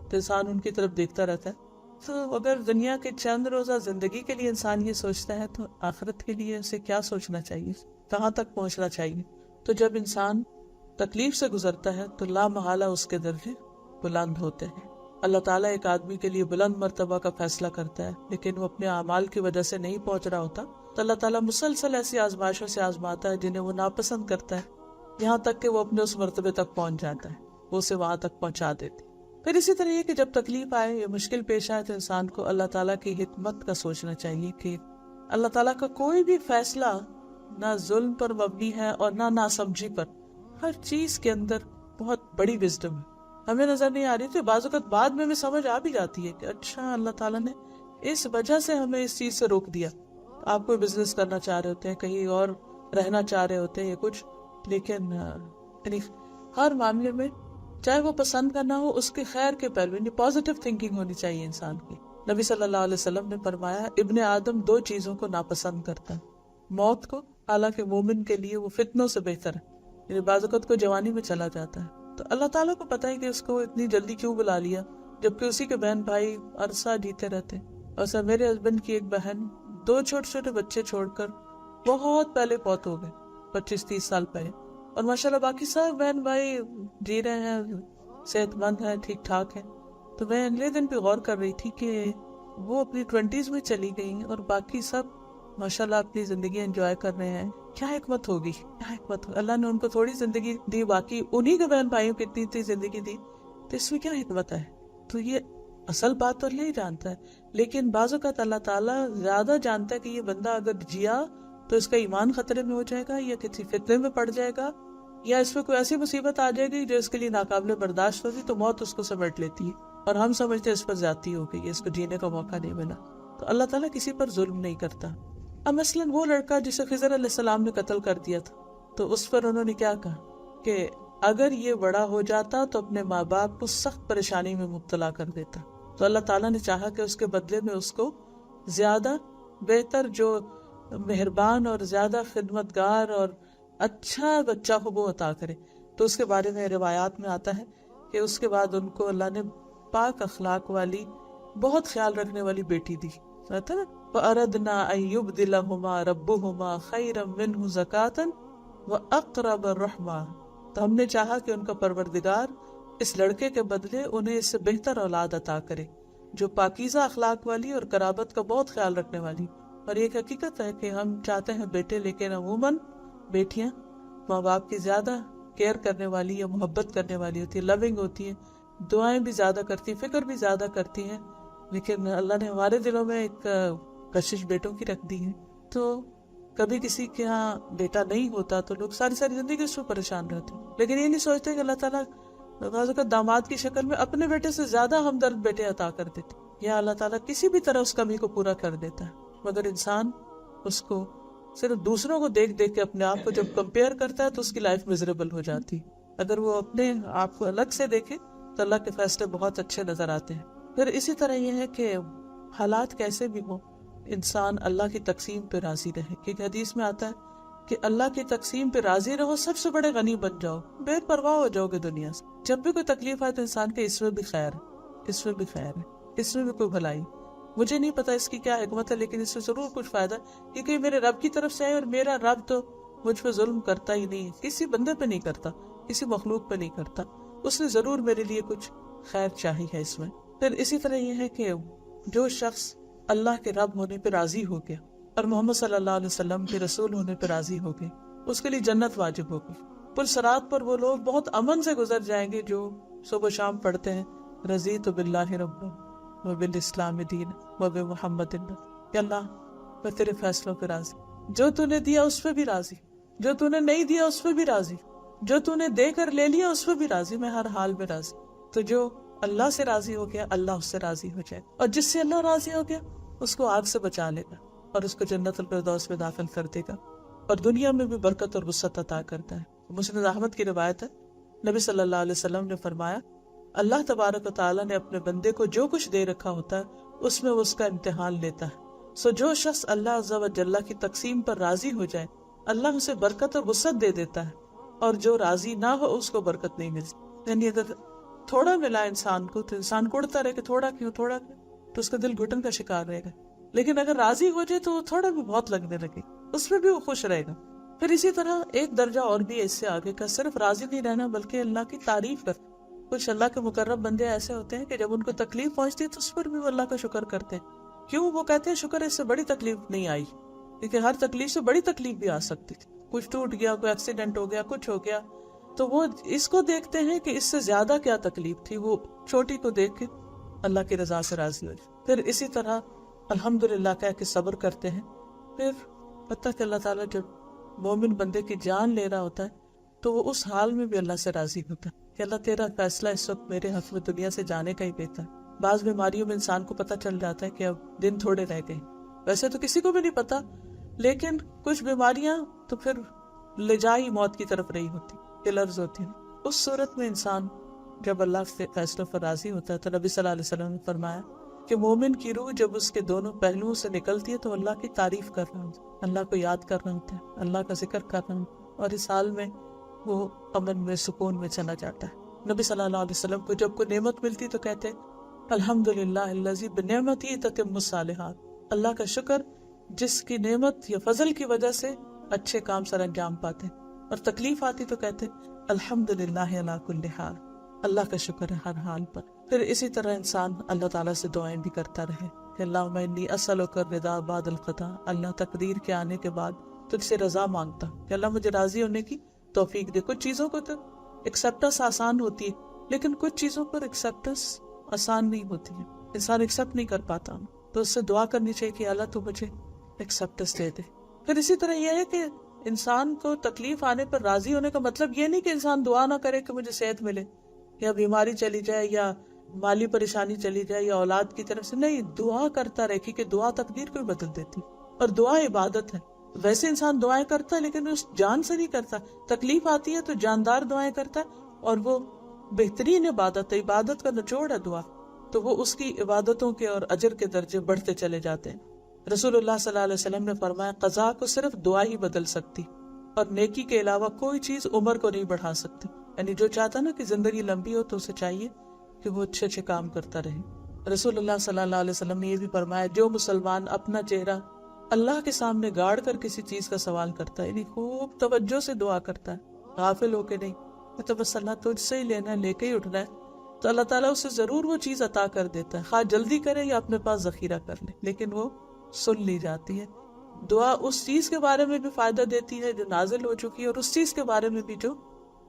تو انسان ان کی طرف دیکھتا رہتا ہے۔ تو اگر دنیا کے چند روزہ زندگی کے لیے انسان یہ سوچتا ہے تو آخرت کے لیے اسے کیا سوچنا چاہیے، کہاں تک پہنچنا چاہیے؟ تو جب انسان تکلیف سے گزرتا ہے تو لا محالہ اس کے درجے بلند ہوتے ہیں۔ اللہ تعالیٰ ایک آدمی کے لیے بلند مرتبہ کا فیصلہ کرتا ہے، لیکن وہ اپنے اعمال کی وجہ سے نہیں پہنچ رہا ہوتا، تو اللہ تعالیٰ مسلسل ایسی آزمائشوں سے آزماتا ہے جنہیں وہ ناپسند کرتا ہے، یہاں تک کہ وہ اپنے اس مرتبے تک پہنچ جاتا ہے، وہ اسے وہاں تک پہنچا دیتی۔ پھر اسی طرح یہ کہ جب تکلیف آئے یا مشکل پیش آئے تو انسان کو اللہ تعالیٰ کی حکمت کا سوچنا چاہیے کہ اللہ تعالیٰ کا کوئی بھی فیصلہ نہ ظلم پر مبنی ہے اور نہ ناسمجھی پر، ہر چیز کے اندر بہت بڑی وزڈم ہے، ہمیں نظر نہیں آ رہی تھی، بعض اوقات بعد میں ہمیں سمجھ آ بھی جاتی ہے کہ اچھا اللہ تعالیٰ نے اس وجہ سے ہمیں اس چیز سے روک دیا۔ آپ کوئی بزنس کرنا چاہ رہے ہوتے ہیں، کہیں اور رہنا چاہ رہے ہوتے ہیں یا کچھ، لیکن یعنی ہر معاملے میں چاہے وہ پسند کرنا ہو، اس کے خیر کے پہلو، یعنی پازیٹیو تھنکنگ ہونی چاہیے انسان کی۔ نبی صلی اللہ علیہ وسلم نے فرمایا ابن آدم 2 چیزوں کو ناپسند کرتا ہے، موت کو، حالانکہ مومن کے لیے وہ فتنوں سے بہتر ہے، یعنی بعض اوقات کو جوانی میں چلا جاتا ہے، تو اللہ تعالیٰ کو پتہ ہے کہ اس کو اتنی جلدی کیوں بلا لیا، جبکہ اسی کے بہن بھائی عرصہ جیتے رہتے۔ اور سر میرے ہسبینڈ کی ایک بہن 2 چھوٹے چھوٹے بچے چھوڑ کر بہت پہلے فوت ہو گئے، 25-30 سال پہلے، اور ماشاءاللہ باقی سب بہن بھائی جی رہے ہیں، صحت مند ہیں، ٹھیک ٹھاک ہیں۔ تو میں اگلے دن پہ غور کر رہی تھی کہ وہ اپنی 20s میں چلی گئی اور باقی سب ماشاءاللہ اپنی زندگی انجوائے کر رہے ہیں۔ کیا حکمت ہوگی، کیا حکمت ہوگی، اللہ نے ان کو تھوڑی زندگی دی، باقی انہی کے بہن بھائیوں کی اتنی زندگی دی، تو اس میں کیا حکمت ہے؟ تو یہ اصل بات تو نہیں جانتا ہے، لیکن بعض اوقات اللہ تعالیٰ زیادہ جانتا ہے کہ یہ بندہ اگر جیا تو اس کا ایمان خطرے میں ہو جائے گا یا کسی فتنے میں پڑ جائے گا، یا اس میں کوئی ایسی مصیبت آ جائے گی جو اس کے لیے ناقابل برداشت ہوگی، تو موت اس کو سمیٹ لیتی ہے۔ اور ہم سمجھتے ہیں اس پر زیادتی ہو گئی ہے، اس کو جینے کا موقع نہیں ملا. تو اللہ تعالیٰ کسی پر ظلم نہیں کرتا. اب مثلاً وہ لڑکا جسے خضر علیہ السلام نے قتل کر دیا تھا، تو اس پر انہوں نے کیا کہا کہ اگر یہ بڑا ہو جاتا تو اپنے ماں باپ کو سخت پریشانی میں مبتلا کر دیتا. تو اللہ تعالیٰ نے چاہا کہ اس کے بدلے میں اس کو زیادہ بہتر، جو مہربان اور زیادہ خدمتگار اور اچھا بچہ ہو وہ عطا کرے. تو اس کے بارے میں روایات میں آتا ہے کہ اس کے بعد ان کو اللہ نے پاک اخلاق والی، بہت خیال رکھنے والی بیٹی دی. فَأَرَدْنَا أَن يُبْدِلَهُمَا رَبُّهُمَا خَيْرًا مِّنْهُ زَكَاةً وَأَقْرَبَ رُحْمًا. تو ہم نے چاہا کہ ان کا پروردگار اس لڑکے کے بدلے انہیں اس سے بہتر اولاد عطا کرے جو پاکیزہ اخلاق والی اور قرابت کا بہت خیال رکھنے والی. اور یہ حقیقت ہے کہ ہم چاہتے ہیں بیٹے، لیکن عموماً بیٹیاں ماں باپ کی زیادہ کیئر کرنے والی یا محبت کرنے والی ہوتی ہیں، لونگ ہوتی ہیں، دعائیں بھی زیادہ کرتی ہیں، فکر بھی زیادہ کرتی ہیں. لیکن اللہ نے ہمارے دلوں میں ایک کشش بیٹوں کی رکھ دی ہے. تو کبھی کسی کے ہاں بیٹا نہیں ہوتا تو لوگ ساری زندگی اس میں پریشان رہتے ہیں، لیکن یہ نہیں سوچتے کہ اللہ تعالیٰ بعض اوقات داماد کی شکل میں اپنے بیٹے سے زیادہ ہمدرد بیٹے عطا کر دیتے، یا اللہ تعالیٰ کسی بھی طرح اس کمی کو پورا کر دیتا ہے. مگر انسان اس کو صرف دوسروں کو دیکھ کے اپنے آپ کو جب کمپیئر کرتا ہے تو اس کی لائف میزریبل ہو جاتی. اگر وہ اپنے آپ کو الگ سے دیکھے تو اللہ کے فیصلے بہت اچھے نظر آتے ہیں. پھر اسی طرح یہ ہے کہ حالات کیسے بھی ہوں، انسان اللہ کی تقسیم پہ راضی رہے. کیونکہ حدیث میں آتا ہے کہ اللہ کی تقسیم پہ راضی رہو، سب سے بڑے غنی بن جاؤ، بے پرواہ ہو جاؤ گے دنیا سے. جب بھی کوئی تکلیف آئے تو انسان کے اس میں بھی خیر ہے، اس میں بھی خیر ہے، اس میں بھی کوئی بھلائی. مجھے نہیں پتا اس کی کیا حکمت ہے، لیکن اس سے ضرور کچھ فائدہ، کیونکہ میرے رب کی طرف سے ہے، اور میرا رب تو مجھ پہ ظلم کرتا ہی نہیں، کسی بندے پہ نہیں کرتا، کسی مخلوق پہ نہیں کرتا. اس نے ضرور میرے لیے کچھ خیر چاہی ہے اس میں. پھر اسی طرح یہ ہے کہ جو شخص اللہ کے رب ہونے پہ راضی ہو گیا اور محمد صلی اللہ علیہ وسلم کے رسول ہونے پہ راضی ہو گئے، اس کے لیے جنت واجب ہوگی. پل صراط پر وہ لوگ بہت امن سے گزر جائیں گے جو صبح و شام پڑھتے ہیں رضیت باللہ ربا وبالاسلام دین وبمحمد، کہ اللہ میں تیرے فیصلوں پہ راضی، جو تو نے دیا اس پہ بھی راضی، جو تو نے نہیں دیا اس پہ بھی راضی، جو تو نے دے کر لے لیا اس پہ بھی راضی، میں ہر حال میں راضی. تو جو اللہ سے راضی ہو گیا اللہ اس سے راضی ہو جائے، اور جس سے اللہ راضی ہو گیا اس کو آگ سے بچا لے گا اور اس کو جنت الفردوس میں داخل کر دے گا، اور دنیا میں بھی برکت اور وسعت عطا کرتا ہے. مسند احمد کی روایت ہے، نبی صلی اللہ علیہ وسلم نے فرمایا، اللہ تبارک و تعالیٰ نے اپنے بندے کو جو کچھ دے رکھا ہوتا ہے اس میں وہ اس کا امتحان لیتا ہے. سو جو شخص اللہ عز و جل کی تقسیم پر راضی ہو جائے اللہ اسے برکت اور وسعت دے دیتا ہے، اور جو راضی نہ ہو اس کو برکت نہیں ملتی. یعنی اگر تھوڑا ملا انسان کو تو انسان کوڑتا رہے کہ تھوڑا کیوں تو اس کا دل گھٹن کا شکار رہے گا. لیکن اگر راضی ہو جائے تو تھوڑا بھی بہت لگنے لگے، اس میں بھی وہ خوش رہے گا. پھر اسی طرح ایک درجہ اور بھی اس سے آگے کا، صرف راضی نہیں رہنا بلکہ اللہ کی تعریف کر. کچھ اللہ کے مقرب بندے ایسے ہوتے ہیں کہ جب ان کو تکلیف پہنچتی ہے تو اس پر بھی وہ اللہ کا شکر کرتے ہیں. کیوں؟ وہ کہتے ہیں شکر اس سے بڑی تکلیف نہیں آئی، کیونکہ ہر تکلیف سے بڑی تکلیف بھی آ سکتی تھی. کچھ ٹوٹ گیا، کوئی ایکسیڈنٹ ہو گیا، کچھ ہو گیا، تو وہ اس کو دیکھتے ہیں کہ اس سے زیادہ کیا تکلیف تھی، وہ چھوٹی کو دیکھ کے اللہ کی رضا سے راضی ہو جائے. پھر اسی طرح الحمدللہ کہہ کے صبر کرتے ہیں. پھر پتہ کہ اللہ تعالیٰ جب مومن بندے کی جان لے رہا ہوتا ہے تو وہ اس حال میں بھی اللہ سے راضی ہوتا ہے کہ اللہ تیرا فیصلہ اس وقت میرے حق میں دنیا سے جانے کا ہی بہتر ہے. بعض بیماریوں میں انسان کو پتہ چل جاتا ہے کہ اب دن تھوڑے رہ گئے، ویسے تو کسی کو بھی نہیں پتا، لیکن کچھ بیماریاں تو پھر لے جائی موت کی طرف رہی ہوتی، کلرز ہوتی ہیں. اس صورت میں انسان جب اللہ کے فیصلوں پر راضی ہوتا ہے تو نبی صلی اللہ علیہ وسلم نے فرمایا کہ مومن کی روح جب اس کے دونوں پہلوؤں سے نکلتی ہے تو اللہ کی تعریف کر رہا ہوتا ہے، اللہ کو یاد کر رہا ہوتا ہے، اللہ کا ذکر کر رہا ہوتا ہے، اور اس حال میں وہ امن میں سکون میں چلا جاتا ہے. نبی صلی اللہ علیہ وسلم کو جب کوئی نعمت ملتی تو کہتے الحمدللہ الذی بنعمتہ تتم الصالحات، اللہ کا شکر جس کی نعمت یا فضل کی وجہ سے اچھے کام سر انجام پاتے. اور تکلیف آتی تو کہتے الحمدللہ علی کل حال، اللہ کا شکر ہے ہر حال پر. پھر اسی طرح انسان اللہ تعالیٰ سے دعائیں بھی کرتا رہے کہ اللہم انی اسألک الرضا بعد القضاء، اللہ تقدیر کے آنے کے بعد تجھ سے رضا مانگتا کہ اللہ مجھے راضی ہونے کی توفیق دے. کچھ چیزوں کو تو ایکسپٹنس آسان ہوتی ہے، لیکن کچھ چیزوں پر ایکسپٹنس آسان نہیں ہوتی ہے، انسان ایکسپٹ نہیں کر پاتا، تو اس سے دعا کرنی چاہیے کہ اللہ تو مجھے ایکسپٹنس دے دے. پھر اسی طرح یہ ہے کہ انسان کو تکلیف آنے پر راضی ہونے کا مطلب یہ نہیں کہ انسان دعا نہ کرے کہ مجھے صحت ملے یا بیماری چلی جائے یا مالی پریشانی چلی جائے یا اولاد کی طرف سے، نہیں، دعا کرتا رہے، کیونکہ دعا تقدیر کو بدل دیتی، اور دعا عبادت ہے۔ ویسے انسان دعائیں کرتا ہے لیکن اس جان سے نہیں کرتا، تکلیف آتی ہے تو جاندار دعائیں کرتا ہے، اور وہ بہترین عبادت ہے، عبادت کا نچوڑ ہے دعا، تو وہ اس کی عبادتوں کے اور اجر کے درجے بڑھتے چلے جاتے ہیں۔ رسول اللہ صلی اللہ علیہ وسلم نے فرمایا قضا کو صرف دعا ہی بدل سکتی، اور نیکی کے علاوہ کوئی چیز عمر کو نہیں بڑھا سکتی۔ یعنی جو چاہتا نا کہ زندگی لمبی ہو تو اسے چاہیے کہ وہ اچھے اچھے کام کرتا رہے۔ رسول اللہ صلی اللہ علیہ وسلم نے یہ بھی فرمایا جو مسلمان اپنا چہرہ اللہ کے سامنے گاڑ کر کسی چیز کا سوال کرتا ہے، یعنی خوب توجہ سے دعا کرتا ہے، غافل ہو کے نہیں، تو بس اللہ تجھ سے ہی لینا ہے، لے کے ہی اٹھنا ہے، تو اللہ تعالیٰ اسے ضرور وہ چیز عطا کر دیتا ہے، خواہ جلدی کرے یا اپنے پاس ذخیرہ کر لے، لیکن وہ سن لی جاتی ہے۔ دعا اس چیز کے بارے میں بھی فائدہ دیتی ہے جو نازل ہو چکی ہے، اور اس چیز کے بارے میں بھی جو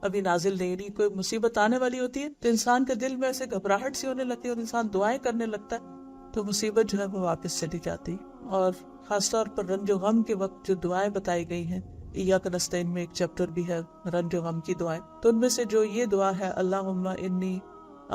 ابھی نازل نہیں رہی۔ کوئی مصیبت آنے والی ہوتی ہے تو انسان کے دل میں ایسے گھبراہٹ سی ہونے لگتی ہے اور انسان دعائیں کرنے لگتا ہے تو مصیبت جو ہے وہ واپس چلی جاتی۔ اور خاص طور پر رنج و غم کے وقت جو دعائیں بتائی گئی ہیں، ایاک نستعین میں ایک چیپٹر بھی ہے رنج و غم کی دعائیں، تو ان میں سے جو یہ دعا ہے اللہم انی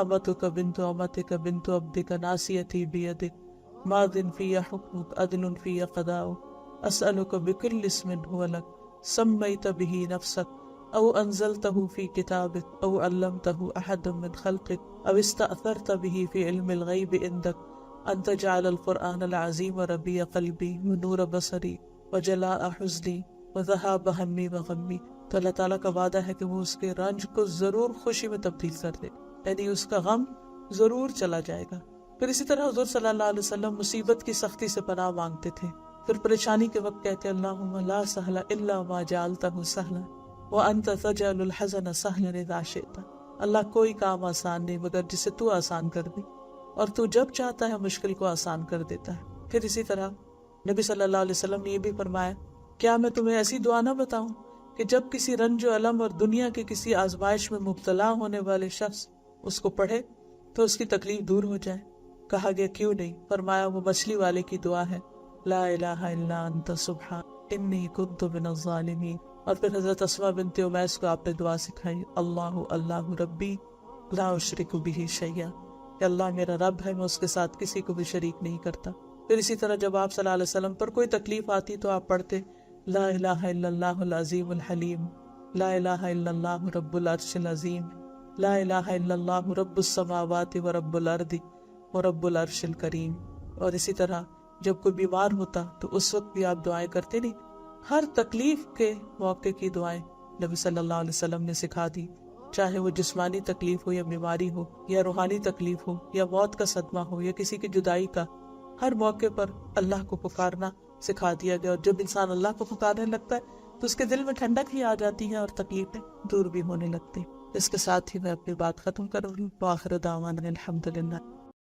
امتک بنت امتک بنت عبدک ناصیتی بیدک ماض فی حکمک عدل فی قضاؤک اسألک بکل اسم هو لک سمیت به نفسک او انزلته فی کتابک او علمته احدا من خلقک او استأثرت به فی علم الغیب عندک ان تجعل القرآن العظیم ربیع قلبی ونور بصری وجلاء حزنی وذہاب ہمی وغمی۔ تو اللہ تعالیٰ کا وعدہ ہے کہ وہ اس کے رنج کو ضرور خوشی میں تبدیل کر دے، یعنی اس کا غم ضرور چلا جائے گا۔ پھر اسی طرح حضور صلی اللہ علیہ وسلم مصیبت کی سختی سے پناہ مانگتے تھے، پھر پریشانی کے وقت کہتے اللہم لا سہل الا ما جعلتہ سہلا وانت تجعل الحزن سہلا اذا شئت۔ اللہ کوئی کام آسان نہیں مگر جسے تو آسان کر دے، اور تو جب چاہتا ہے مشکل کو آسان کر دیتا ہے۔ پھر اسی طرح نبی صلی اللہ علیہ وسلم نے یہ بھی فرمایا کیا میں تمہیں ایسی دعا نہ بتاؤں کہ جب کسی رنج و الم اور دنیا کے کسی آزمائش میں مبتلا ہونے والے شخص اس کو پڑھے تو اس کی تکلیف دور ہو جائے؟ کہا گیا کیوں نہیں؟ فرمایا وہ مچھلی والے کی دعا ہے لا الہ الا انت سبحان انی کنت من الظالمین۔ اور پھر حضرت اسماء بنت امیس کو آپ نے دعا سکھائی اللہ اللہ ربی لا اشرک بہ شیئا، کہ اللہ میرا رب ہے، میں اس کے ساتھ کسی کو بھی شریک نہیں کرتا۔ پھر اسی طرح جب آپ صلی اللہ علیہ وسلم پر کوئی تکلیف آتی تو آپ پڑھتے لا الہ الا اللہ العظیم الحلیم، لا الہ الا اللہ رب العرش العظیم، لا الہ الا اللہ رب السماوات و رب الارض و رب العرش الکریم۔ اور اسی طرح جب کوئی بیمار ہوتا تو اس وقت بھی آپ دعائیں کرتے نہیں، ہر تکلیف کے موقع کی دعائیں نبی صلی اللہ علیہ وسلم نے سکھا دی، چاہے وہ جسمانی تکلیف ہو یا بیماری ہو یا روحانی تکلیف ہو یا موت کا صدمہ ہو یا کسی کی جدائی کا، ہر موقع پر اللہ کو پکارنا سکھا دیا گیا۔ اور جب انسان اللہ کو پکارنے لگتا ہے تو اس کے دل میں ٹھنڈک ہی آ جاتی ہے اور تکلیفیں دور بھی ہونے لگتی۔ اس کے ساتھ ہی میں اپنی بات ختم کروں گی۔ وآخر دعوانا الحمدللہ۔